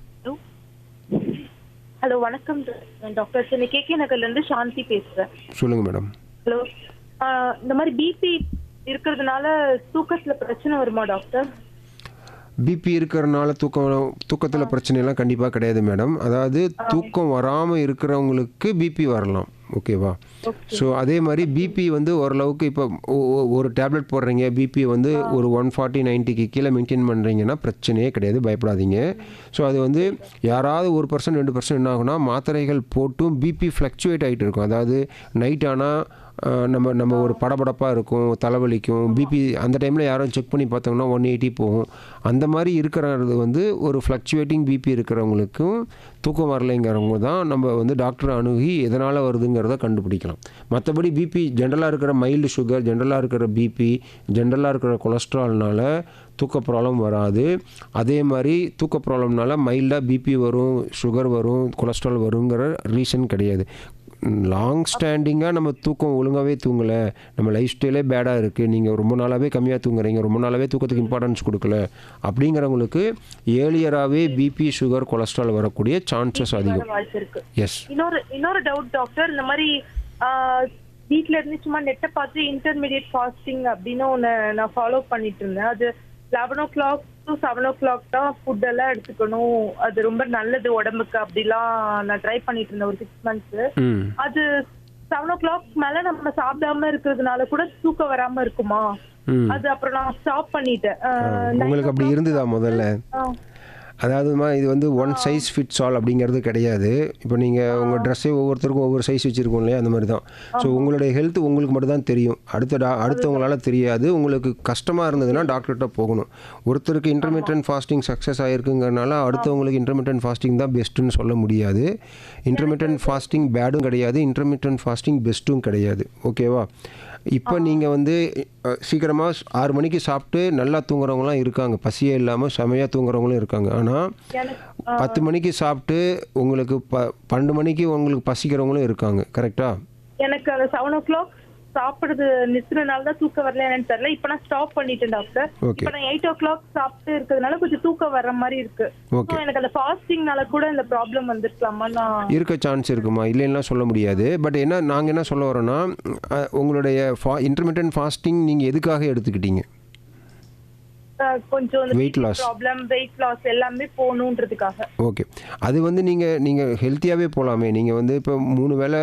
ஹலோ, வணக்கம் டாக்டர். சென்னை கேகே நகர்ல இருந்து சாந்தி பேசுறேன். சொல்லுங்கள் மேடம். ஹலோ, இந்த மாதிரி பிபி இருக்கிறதுனால தூக்கத்துல பிரச்சனை வருமா டாக்டர்? பிபி இருக்கிறனால தூக்கத்தில் பிரச்சனைலாம் கண்டிப்பாக கிடையாது மேடம். அதாவது தூக்கம் வராமல் இருக்கிறவங்களுக்கு பிபி வரலாம், ஓகேவா? ஸோ அதே மாதிரி பிபி வந்து ஓரளவுக்கு இப்போ ஒரு டேப்லெட் போடுறீங்க, பிபி வந்து ஒரு 140/90க்கு கீழே மெயின்டைன் பண்ணுறீங்கன்னா பிரச்சனையே கிடையாது, பயப்படாதீங்க. ஸோ அது வந்து யாராவது 1% 2% என்ன ஆகுனா மாத்திரைகள் போட்டும் பிபி ஃப்ளக்சுவேட் ஆகிட்டு இருக்கும். அதாவது நைட் ஆனால் நம்ம ஒரு படபடப்பாக இருக்கும், தலைவலிக்கும், பிபி அந்த டைமில் யாரும் செக் பண்ணி பார்த்தோம்னா 180 போகும். அந்த மாதிரி இருக்கிறது வந்து ஒரு ஃப்ளக்சுவேட்டிங் பிபி இருக்கிறவங்களுக்கும் தூக்கம் வரலைங்கிறவங்க தான் நம்ம வந்து டாக்டரை அணுகி எதனால் வருதுங்கிறத கண்டுபிடிக்கலாம். மற்றபடி பிபி ஜென்ரலாக இருக்கிற மைல்டு சுகர், ஜென்ரலாக இருக்கிற பிபி, ஜென்ரலாக இருக்கிற கொலஸ்ட்ரால்னால தூக்க ப்ராப்ளம் வராது. அதே மாதிரி தூக்க ப்ராப்ளம்னால மைல்டாக பிபி வரும், சுகர் வரும், கொலஸ்ட்ரால் வருங்கிற ரீசன் கிடையாது. லாங் ஸ்டாண்டிங்காக நம்ம தூக்கம் ஒழுங்காகவே தூங்கலை, நம்ம லைஃப் ஸ்டைலே பேடாக இருக்குது, நீங்கள் ரொம்ப நாளாகவே கம்மியாக தூங்குறீங்க, ரொம்ப நாளாகவே தூக்கத்துக்கு இம்பார்ட்டன்ஸ் கொடுக்கல அப்படிங்கிறவங்களுக்கு ஏர்லியராகவே பிபி, சுகர், கொலஸ்ட்ரால் வரக்கூடிய சான்சஸ் அதிகம். எஸ். இன்னொரு டவுட் டாக்டர். இந்த மாதிரி வீட்ல இருந்து சும்மா நெட்டை பார்த்து இன்டர்மீடியட் ஃபாஸ்டிங் அப்படின்னு ஒன்று நான் ஃபாலோ பண்ணிட்டு இருந்தேன். அது 11 o'clock to 7 o'clock தான் ஃபுட் எல்லாம் எடுத்துக்கணும், அது ரொம்ப நல்லது உடம்புக்கு அப்படிலாம் நான் ட்ரை பண்ணிட்டு இருந்தேன் ஒரு 6 months. அது 7 o'clock மேல நம்ம சாப்பிடாம இருக்கிறதுனால கூட தூக்கம் வராம இருக்குமா? அது அப்புறம் நான் ஸ்டாப் பண்ணிட்டேன். உங்களுக்கு அப்படி இருந்ததா முதல்ல? அதாவதுமா இது வந்து ஒன் சைஸ் ஃபிட்ஸ் ஆல் அப்படிங்கிறது கிடையாது. இப்போ நீங்கள் உங்கள் ட்ரெஸ்ஸே ஒவ்வொருத்தருக்கும் ஒவ்வொரு சைஸ் வச்சுருக்கோம் இல்லையா, அந்த மாதிரி தான். ஸோ உங்களுடைய ஹெல்த் உங்களுக்கு மட்டும் தான் தெரியும், அடுத்தவங்களால தெரியாது. உங்களுக்கு கஷ்டமாக இருந்ததுன்னா டாக்டர்கிட்ட போகணும். ஒருத்தருக்கு இன்டர்மீடியன்ட் ஃபாஸ்டிங் சக்ஸஸ் ஆகிருக்குங்கிறனால அடுத்தவங்களுக்கு இன்டர்மீடியன்ட் ஃபாஸ்டிங் தான் பெஸ்ட்டுன்னு சொல்ல முடியாது. இன்டர்மீடியன்ட் ஃபாஸ்டிங் பேடும் கிடையாது, இன்டர்மீடியன்ட் ஃபாஸ்டிங் பெஸ்ட்டும் கிடையாது, ஓகேவா? இப்போ நீங்கள் வந்து சீக்கிரமாக 6 மணிக்கு சாப்பிட்டு நல்லா தூங்குறவங்களாம் இருக்காங்க, பசியே இல்லாமல் செமையாக தூங்குறவங்களும் இருக்காங்க. ஆனால் 10 மணிக்கு சாப்பிட்டு உங்களுக்கு 12 மணிக்கு உங்களுக்கு பசிக்கிறவங்களும் இருக்காங்க, கரெக்டாக? எனக்கு அந்த 7 o'clock சாப்பிடுறது நிறுத்தினால தான் தூக்கம் வரல என்னன்னு தெரியல. இப்போ நான் ஸ்டாப் பண்ணிட்டேன் டாக்டர். இப்போ நான் 8 o'clock சாப்பிட்டு இருக்கிறதுனால கொஞ்சம் தூக்கம் வர்ற மாதிரி இருக்கு. எனக்கு அந்த ஃபாஸ்டிங்னால கூட இந்த ப்ராப்ளம் வந்துருக்கலாமா? நான் இருக்க சான்ஸ் இருக்குமா? இல்லைன்னா சொல்ல முடியாது. பட் நாங்கள் என்ன சொல்ல வரோன்னா, உங்களுடைய இன்டர்மீடியன்ட் ஃபாஸ்டிங் நீங்கள் எதுக்காக எடுத்துக்கிட்டீங்க? கொஞ்சம் வெயிட் லாஸ் எல்லாமே போகணுன்றதுக்காக. ஓகே, அது வந்து நீங்கள் ஹெல்த்தியாகவே போகலாமே. நீங்கள் வந்து இப்போ 3 வேளை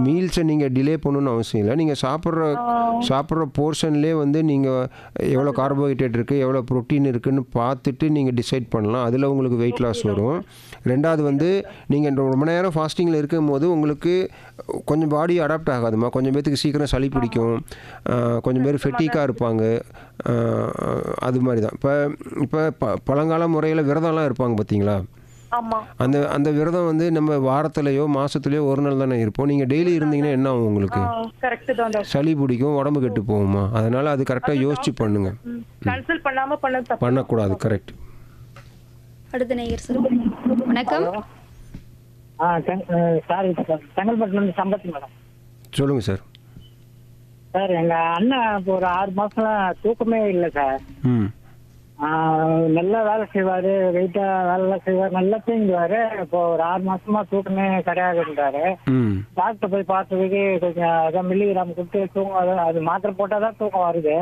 மீல்ஸை நீங்கள் டிலே பண்ணணும்னு அவசியம் இல்லை. நீங்கள் சாப்பிட்ற போர்ஷன்லேயே வந்து நீங்கள் எவ்வளோ கார்போஹைட்ரேட் இருக்குது, எவ்வளோ ப்ரோட்டீன் இருக்குதுன்னு பார்த்துட்டு நீங்கள் டிசைட் பண்ணலாம். அதில் உங்களுக்கு வெயிட் லாஸ் வரும். ரெண்டாவது வந்து நீங்கள் ரொம்ப நேரம் ஃபாஸ்டிங்கில் இருக்கும் போது உங்களுக்கு கொஞ்சம் பாடி அடாப்ட் ஆகாதுமா. கொஞ்சம் பேருக்கு சீக்கிரம் சளி பிடிக்கும், கொஞ்சம் பேர் ஃபெட்டிக்காக இருப்பாங்க, அது மாதிரி தான். இப்போ பழங்கால முறையில் விரதம்லாம் இருப்பாங்க பார்த்தீங்களா? அந்த விரதம் வந்து நம்ம வாரத்துலையோ மாதத்துலையோ ஒரு நாள் தானே இருப்போம். நீங்கள் டெய்லி இருந்தீங்கன்னா என்ன ஆகும்? உங்களுக்கு சளி பிடிக்கும், உடம்பு கெட்டு போகுமா? அதனால் அது கரெக்டாக யோசிச்சு பண்ணுங்க, பண்ணக்கூடாது. கரெக்ட். அடுத்த நேயர் சார். வணக்கம். சார், செங்கல்பட்டுலேருந்து சம்பத் மேடம். சொல்லுங்கள் சார். சார், எங்கள் அண்ணன் இப்போ ஒரு 6 மாதம் தூக்கமே இல்லை சார். நல்லா வேலை செய்வார், வெயிட்டாக வேலைலாம் செய்வார், நல்லா தூங்குவார். இப்போ ஒரு 6 மாசமா தூக்கமே கிடையாது இருந்தாரு. டாக்டர் போய் பார்த்ததுக்கு கொஞ்சம் அதான் மில்லிகிராம் கொடுத்து தூங்க, அது மாத்திரை போட்டால் தான் தூக்கம் வருது.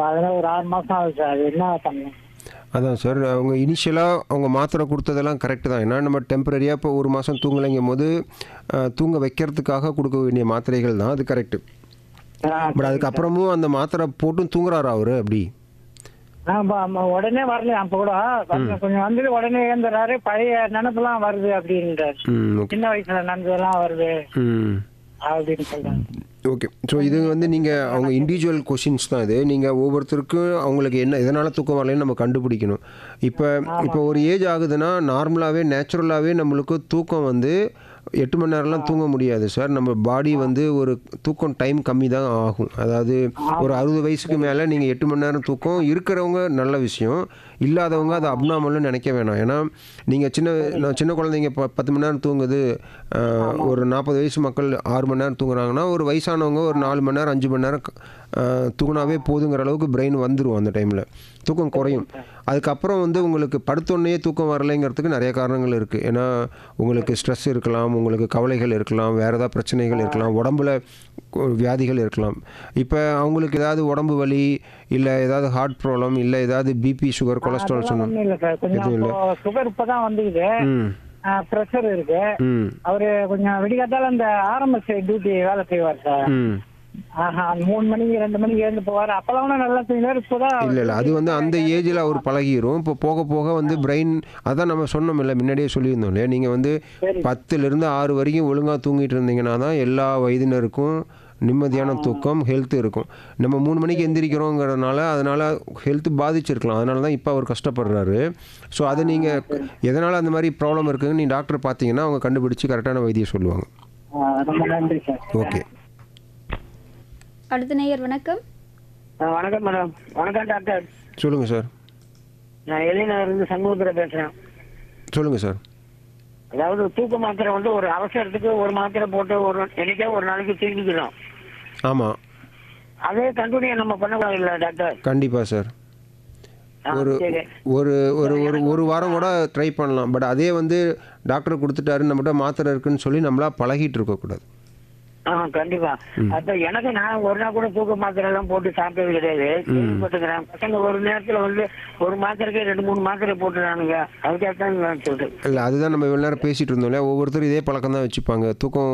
அதெல்லாம் ஒரு 6 மாதம் ஆகுது சார். அது என்ன பண்ணணும்? அதான் சார், அவங்க இனிஷியலாக அவங்க மாத்திரை கொடுத்ததெல்லாம் கரெக்டு தான். ஏன்னா நம்ம டெம்பரரியாக இப்போ 1 மாதம் தூங்கலைங்கும் போது தூங்க வைக்கிறதுக்காக கொடுக்க வேண்டிய மாத்திரைகள் தான், அது கரெக்டு. பட் அதுக்கப்புறமும் அந்த மாத்திரை போட்டும் தூங்குறாரு அவரு அப்படி? உடனே வரல. அப்போ கூட கொஞ்சம் வந்துட்டு உடனே ஏந்துறாரு, பழைய நினைப்பெல்லாம் வருது அப்படின்றாரு. சின்ன வயசுல நடந்ததெல்லாம் வருது அப்படின்னு சொல்றாங்க. ஓகே, ஸோ இது வந்து நீங்கள் அவங்க இண்டிவிஜுவல் கொஷின்ஸ் தான் இது. நீங்கள் ஒவ்வொருத்தருக்கும் அவங்களுக்கு என்ன எதனால் தூக்கம் வரலைன்னு நம்ம கண்டுபிடிக்கணும். இப்போ ஒரு ஏஜ் ஆகுதுன்னா நார்மலாகவே நேச்சுரலாகவே நம்மளுக்கு தூக்கம் வந்து 8 மணி நேரம்லாம் தூங்க முடியாது சார். நம்ம பாடி வந்து ஒரு தூக்கம் டைம் கம்மி தான் ஆகும். அதாவது ஒரு 60 வயசுக்கு மேலே நீங்கள் 8 மணி நேரம் தூக்கம் இருக்கிறவங்க நல்ல விஷயம், இல்லாதவங்க அதை அப்நார்மல்னு நினைக்க வேணாம். ஏன்னா நீங்கள் சின்ன குழந்தைங்க 10 மணி நேரம் தூங்குது, ஒரு 40 வயசு மக்கள் 6 மணி நேரம் தூங்குறாங்கன்னா ஒரு வயசானவங்க ஒரு 4 மணி நேரம் 5 மணி நேரம் தூங்கினாவே போதுங்கிற அளவுக்கு பிரெயின் வந்துடும். அந்த டைமில் தூக்கம் குறையும். அதுக்கப்புறம் வந்து உங்களுக்கு படுத்தோடனே தூக்கம் வரலைங்கிறதுக்கு நிறைய காரணங்கள் இருக்குது. ஏன்னா உங்களுக்கு ஸ்ட்ரெஸ் இருக்கலாம், உங்களுக்கு கவலைகள் இருக்கலாம், வேறு ஏதாவது பிரச்சனைகள் இருக்கலாம், உடம்புல வியாதிகள் இருக்கலாம். இப்போ அவங்களுக்கு ஏதாவது உடம்பு வலி இல்லை ஏதாவது ஹார்ட் ப்ராப்ளம் இல்லை ஏதாவது பிபி சுகர் கொலஸ்ட்ரால் ஒண்ணும் இல்ல சார். கொஞ்சம் சுகர் இப்பதான் வந்துக்குது, ப்ரெஷர் இருக்கு. அவரு கொஞ்சம் விடிகாத்தால அந்த ஆர்எம்எஸ் டியூட்டி வேலை செய்வார் சார். 3 மணிக்கு 2 மணிக்கு எழுந்து போவார். அப்பெல்லாம் நல்லா தூங்கினார். இப்போதான் இல்லை அது வந்து அந்த ஏஜில் அவர் பழகிரும். இப்போ போக போக வந்து பிரெயின், அதான் நம்ம சொன்னோம் இல்லை, முன்னாடியே சொல்லியிருந்தோம் இல்லையா, நீங்கள் வந்து 10லேருந்து 6 வரைக்கும் ஒழுங்காக தூங்கிட்டு இருந்தீங்கன்னா தான் எல்லா வயதினருக்கும் நிம்மதியான தூக்கம், ஹெல்த் இருக்கும். நம்ம 3 மணிக்கு எந்திரிக்கிறோங்கிறதுனால அதனால் ஹெல்த்து பாதிச்சிருக்கலாம். அதனால தான் இப்போ அவர் கஷ்டப்படுறாரு. ஸோ அதை நீங்கள் எதனால் அந்த மாதிரி ப்ராப்ளம் இருக்குதுன்னு நீங்கள் டாக்டர் பார்த்தீங்கன்னா அவங்க கண்டுபிடிச்சி கரெக்டான வைத்தியம் சொல்லுவாங்க. ரொம்ப நன்றி சார். ஓகே. அடுத்த நேயர் வணக்கம். வணக்கம் மேடம். வணக்கம் டாக்டர். சொல்லுங்கள் சார். நான் எலிநகர்லேருந்து சண்முகத்தில் பேசுகிறேன். சொல்லுங்கள் சார். அதாவது தூக்க மாத்திரை வந்து ஒரு அவசரத்துக்கு ஒரு மாத்திரை போட்டு என்னைக்கே ஒரு நாளைக்கு தூங்கிக்கிறோம். ஆமாம், அதே கண்டினியூ நம்ம பண்ணக்கூடாது இல்லை டாக்டர்? கண்டிப்பாக சார். ஒரு ஒரு ஒரு ஒரு ஒரு வாரம் கூட ட்ரை பண்ணலாம். பட் அதே வந்து டாக்டர் கொடுத்துட்டாரு நம்மகிட்ட மாத்திரை இருக்குன்னு சொல்லி நம்மளா பழகிட்டு இருக்கக்கூடாது. கண்டிப்பா. அப்ப எனக்கு நான் ஒரு நாள் கூட தூக்க மாத்திரை எல்லாம் போட்டு சாப்பிட்டது கிடையாது. கேள்விப்பட்டுக்கிறேன் பசங்க ஒரு நேரத்துல வந்து ஒரு மாத்திரைக்கே 2-3 மாத்திரை போட்டுறானுங்க. அதுக்காகத்தான் சொல்றேன். இல்லை, அதுதான் நம்ம இவ்வளோ நேரம் பேசிட்டு இருந்தோம் இல்லையா, ஒவ்வொருத்தரும் இதே பழக்கம் தான் வச்சுப்பாங்க. தூக்கம்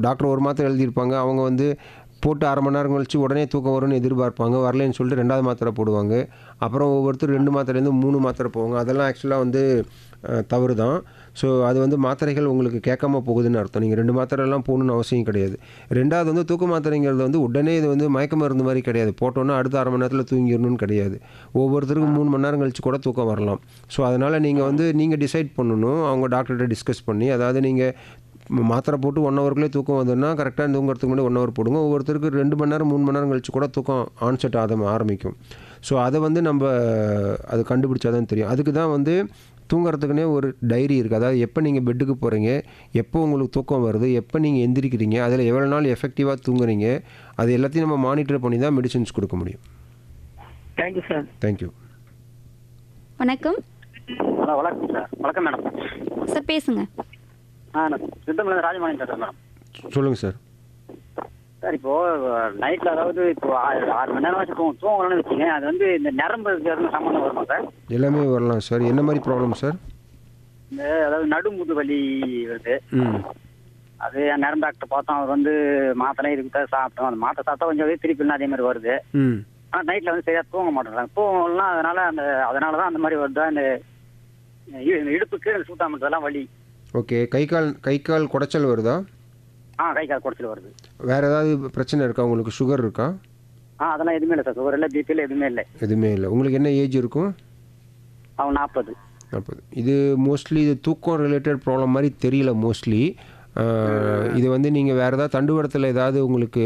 டாக்டர் ஒரு மாத்திரை எழுதியிருப்பாங்க, அவங்க வந்து போட்டு 1/2 மணி நேரம் கழிச்சு உடனே தூக்கம் வரும்னு எதிர்பார்ப்பாங்க. வரலன்னு சொல்லிட்டு 2வது மாத்திரை போடுவாங்க. அப்புறம் ஒவ்வொருத்தர் 2 மாத்திரைலேருந்து 3 மாத்திரை போவாங்க. அதெல்லாம் ஆக்சுவலாக வந்து தவறு தான். ஸோ அது வந்து மாத்திரைகள் உங்களுக்கு கேட்காம போகுதுன்னு அர்த்தம். நீங்கள் 2 மாத்திரைலாம் போகணுன்னு அவசியம் கிடையாது. 2வது வந்து தூக்க மாத்திரைங்கிறது வந்து உடனே இது வந்து மயக்க மருந்து மாதிரி கிடையாது. போட்டோன்னா அடுத்த 1/2 மணி நேரத்தில் தூங்கிடணும்னு கிடையாது. ஒவ்வொருத்தருக்கும் 3 மணி நேரம் கழிச்சு கூட தூக்கம் வரலாம். ஸோ அதனால் நீங்கள் டிசைட் பண்ணணும், அவங்க டாக்டர்கிட்ட டிஸ்கஸ் பண்ணி. அதாவது நீங்கள் மாத்திரை போட்டு 1 ஹவருக்குள்ளே தூக்கம் வந்ததுன்னா கரெக்டாக தூங்குறதுக்கு முன்னாடி 1 ஹவர் போடுங்க. ஒவ்வொருத்தருக்கு 2 மணி நேரம் 3 மணி நேரம் கழிச்சு கூட தூக்கம் ஆன்செட் ஆரம்பிக்கும். ஸோ அதை வந்து நம்ம அது கண்டுபிடிச்சா தான் தெரியும். அதுக்கு தான் வந்து தூங்குறதுக்குன்னே ஒரு டைரி இருக்குது. அதாவது எப்போ நீங்கள் பெட்டுக்கு போகிறீங்க, எப்போ உங்களுக்கு தூக்கம் வருது, எப்போ நீங்கள் எந்திரிக்கிறீங்க, அதில் எவ்வளோ நாள் எஃபெக்டிவாக தூங்குறீங்க, அது எல்லாத்தையும் நம்ம மானிட்டர் பண்ணி தான் மெடிசின்ஸ் கொடுக்க முடியும். Thank you sir. தேங்க்யூ. வணக்கம். வணக்கம் சார். வணக்கம் மேடம். சார் பேசுங்க. சித்தமலை ராஜமாணி சார். மேடம் சொல்லுங்கள் சார். சார் இப்போ நைட்டில் அதாவது இப்போ 6 மணி நேரம் வச்சு தூங்கணும்னு வச்சுங்க, அது வந்து இந்த நரம்பு சம்மந்தம் வருமா சார்? எல்லாமே வரலாம் சார். என்ன மாதிரி ப்ராப்ளம் சார்? இந்த அதாவது நடுமுது வலி வருது. அது நரம்பு டாக்டர் பார்த்தோம், அவர் வந்து மாத்திரை இருக்கு சாப்பிட்டோம். அந்த மாத்திரை சாப்பிட்டா கொஞ்சம் திருப்பி அதே மாதிரி வருது. ஆனால் நைட்டில் வந்து சரியாக தூங்க மாட்டேங்கிறாங்க. தூங்கலாம் அதனால தான் அந்த மாதிரி வருதா? இந்த இடுப்புக்கு சூட்டாமட்டதெல்லாம் வலி. ஓகே. கை கால் குடைச்சல் வருதா? கை கால் குடைச்சல் வருது. வேறு ஏதாவது பிரச்சனை இருக்கா உங்களுக்கு? சுகர் இருக்கா? அதெல்லாம் எதுவுமே இல்லை சார். சுகர் இல்லை, பிபி இல்லை, எதுவுமே இல்லை. எதுவுமே இல்லை. உங்களுக்கு என்ன ஏஜ் இருக்கும்? அவன் 40. இது மோஸ்ட்லி இது தூக்கம் ரிலேட்டட் ப்ராப்ளம் மாதிரி தெரியல மோஸ்ட்லி. இது வந்து நீங்கள் வேறு ஏதாவது தண்டுவடத்தில் ஏதாவது உங்களுக்கு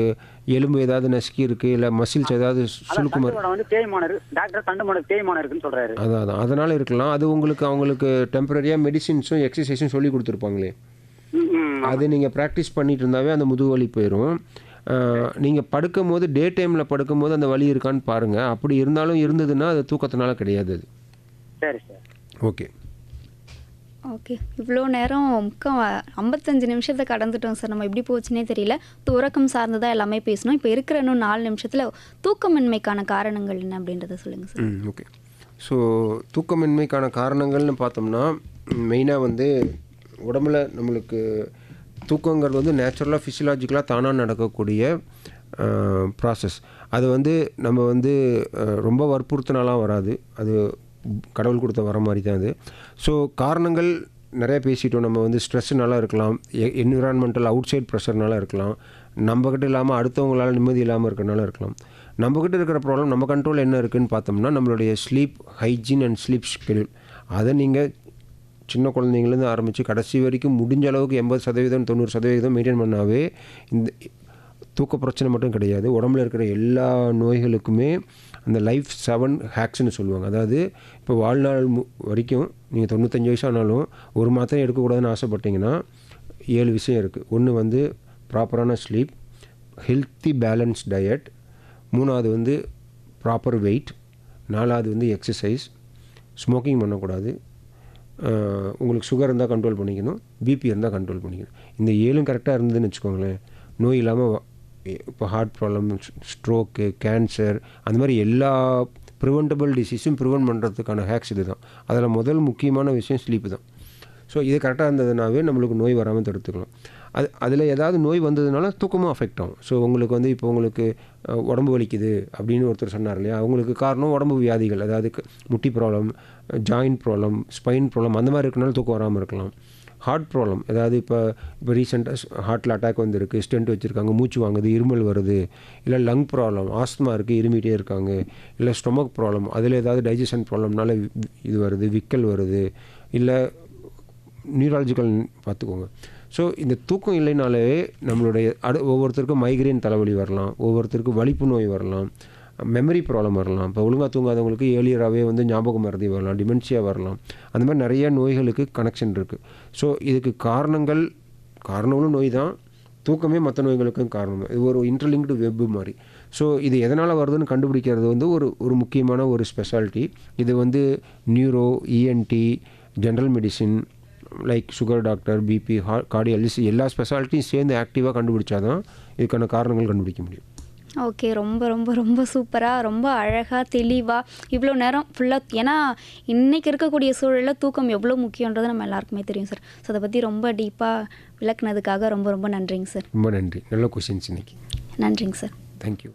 எலும்பு ஏதாவது நசுக்கி இருக்குது, இல்லை மசில்ஸ் ஏதாவது சுழுக்கு வந்து தேய்மானம் இருக்குது. டாக்டர் தண்டுவடம் தேய்மானம் இருக்குன்னு சொல்கிறாரு. அதான் அதனால் இருக்கலாம். அது அவங்களுக்கு டெம்பரரியாக மெடிசின்ஸும் எக்ஸசைஸும் சொல்லி கொடுத்துருப்பாங்களே, அது நீங்கள் ப்ராக்டிஸ் பண்ணிட்டு இருந்தாவே அந்த முதுகு வலி போயிடும். நீங்கள் படுக்கும்போது டே டைமில் படுக்கும்போது அந்த வலி இருக்கான்னு பாருங்கள். அப்படி இருந்ததுன்னா அது தூக்கத்தினால கிடையாது. அது சரி சார். ஓகே. ஓகே. இவ்வளோ நேரம் 55 நிமிஷத்தை கடந்துட்டோம் சார். நம்ம எப்படி போச்சுன்னே தெரியல. உறக்கம் சார்ந்ததாக எல்லாமே பேசணும். இப்போ இருக்கிற இன்னும் 4 நிமிஷத்தில் தூக்கமின்மைக்கான காரணங்கள் என்ன அப்படின்றத சொல்லுங்கள் சார். ஓகே. ஸோ தூக்கமின்மைக்கான காரணங்கள்னு பார்த்தோம்னா மெயினாக வந்து உடம்புல நம்மளுக்கு தூக்கங்கிறது வந்து நேச்சுரலாக ஃபிசியலாஜிக்கலாக தானாக நடக்கக்கூடிய ப்ராசஸ். அது வந்து நம்ம வந்து ரொம்ப வற்புறுத்தினாலாம் வராது. அது கடவுள் கொடுத்த வர மாதிரி தான் அது. ஸோ காரணங்கள் நிறைய பேசிட்டோம். நம்ம வந்து ஸ்ட்ரெஸ்ஸுனால இருக்கலாம், என்விரான்மெண்டல் அவுட் சைட் ப்ரெஷர்னால இருக்கலாம், நம்மக்கிட்ட இல்லாமல் அடுத்தவங்களால் நிம்மதி இல்லாமல் இருக்கிறனால இருக்கலாம். நம்மக்கிட்ட இருக்கிற ப்ராப்ளம் நம்ம கண்ட்ரோல் என்ன இருக்குதுன்னு பார்த்தோம்னா நம்மளுடைய sleep hygiene and sleep schedule. அதை நீங்கள் சின்ன குழந்தைங்கலேருந்து ஆரம்பித்து கடைசி வரைக்கும் முடிஞ்ச அளவுக்கு 80% 90% மெயின்டைன் பண்ணாவே இந்த தூக்க பிரச்சனை மட்டும் கிடையாது, உடம்புல இருக்கிற எல்லா நோய்களுக்குமே அந்த லைஃப் 7 ஹேக்ஸ்னு சொல்லுவாங்க. அதாவது இப்போ வாழ்நாள் வரைக்கும் நீங்கள் 95 வயசு ஆனாலும் ஒரு மாத்திரை எடுக்கக்கூடாதுன்னு ஆசைப்பட்டீங்கன்னா 7 விஷயம் இருக்குது. ஒன்று வந்து ப்ராப்பரான ஸ்லீப், ஹெல்த்தி பேலன்ஸ் டயட், 3வது வந்து ப்ராப்பர் வெயிட், 4வது வந்து எக்ஸசைஸ், ஸ்மோக்கிங் பண்ணக்கூடாது, உங்களுக்கு சுகர் இருந்தால் கண்ட்ரோல் பண்ணிக்கணும், பிபி இருந்தால் கண்ட்ரோல் பண்ணிக்கணும். இந்த 7 கரெக்டாக இருந்ததுன்னு வச்சுக்கோங்களேன், நோய் இல்லாமல் இப்போ ஹார்ட் ப்ராப்ளம், ஸ்ட்ரோக்கு, கேன்சர், அந்த மாதிரி எல்லா ப்ரிவென்டபிள் டிசீஸும் ப்ரிவென்ட் பண்ணுறதுக்கான ஹேக்ஸ் இது தான். அதில் முதல் முக்கியமான விஷயம் ஸ்லீப்பு தான். ஸோ இது கரெக்டாக இருந்ததுனாவே நம்மளுக்கு நோய் வராமல் தடுத்துக்கலாம். அதில் ஏதாவது நோய் வந்ததுனால தூக்கமும் அஃபெக்ட் ஆகும். ஸோ உங்களுக்கு வந்து இப்போ உங்களுக்கு உடம்பு வலிக்குது அப்படின்னு ஒருத்தர் சொன்னார் இல்லையா, அவங்களுக்கு காரணம் உடம்பு வியாதிகள், அதாவது முட்டி problem, joint problem, spine problem, அந்த மாதிரி இருக்கனால தூக்கம் வராமல் இருக்கலாம். ஹார்ட் ப்ராப்ளம், அதாவது இப்போ ரீசெண்டாக ஹார்ட்டில் அட்டாக் வந்துருக்கு, ஸ்டென்ட் வச்சுருக்காங்க, மூச்சு வாங்குது, இருமல் வருது, இல்லை லங் ப்ராப்ளம், ஆஸ்துமா இருக்குது, இருமிகிட்டே இருக்காங்க, இல்லை ஸ்டொமக் ப்ராப்ளம், அதில் ஏதாவது டைஜஷன் ப்ராப்ளம்னால இது வருது, விக்கல் வருது, இல்லை நியூராலஜிக்கல் பார்த்துக்கோங்க. ஸோ இந்த தூக்கம் இல்லைனாலே நம்மளுடைய ஒவ்வொருத்தருக்கும் மைக்ரேன் தலைவலி வரலாம், ஒவ்வொருத்தருக்கும் வலிப்பு நோய் வரலாம், மெமரி ப்ராப்ளம் வரலாம். இப்போ ஒழுங்காக தூங்காதவங்களுக்கு ஏர்லியராகவே வந்து ஞாபகம் மறதி வரலாம், டிமென்ஷியா வரலாம். அந்த மாதிரி நிறைய நோய்களுக்கு கனெக்ஷன் இருக்குது. ஸோ இதுக்கு காரணங்களும் நோய் தான், தூக்கமே மற்ற நோய்களுக்கும் காரணம். இது ஒரு இன்டர்லிங்க்டு வெப் மாதிரி. ஸோ இது எதனால் வருதுன்னு கண்டுபிடிக்கிறது வந்து ஒரு முக்கியமான ஒரு ஸ்பெஷாலிட்டி. இது வந்து neuro, ENT, general medicine like sugar doctor, BP, cardiologist, எல்லா ஸ்பெஷாலிட்டியும் சேர்ந்து ஆக்டிவாக கண்டுபிடிச்சா தான் இதுக்கான காரணங்கள் கண்டுபிடிக்க முடியும். ஓகே, ரொம்ப ரொம்ப ரொம்ப சூப்பராக, ரொம்ப அழகாக, தெளிவாக இவ்வளோ நேரம் ஃபுல்லாக, ஏன்னா இன்றைக்கி இருக்கக்கூடிய சூழலில் தூக்கம் எவ்வளோ முக்கியன்றது நம்ம எல்லாருக்குமே தெரியும் சார். ஸோ அதை பற்றி ரொம்ப டீப்பாக விளக்குனதுக்காக ரொம்ப ரொம்ப நன்றிங்க சார். ரொம்ப நன்றி, நல்ல கொஷின்ஸ் இன்னைக்கு. நன்றிங்க சார். தேங்க்யூ.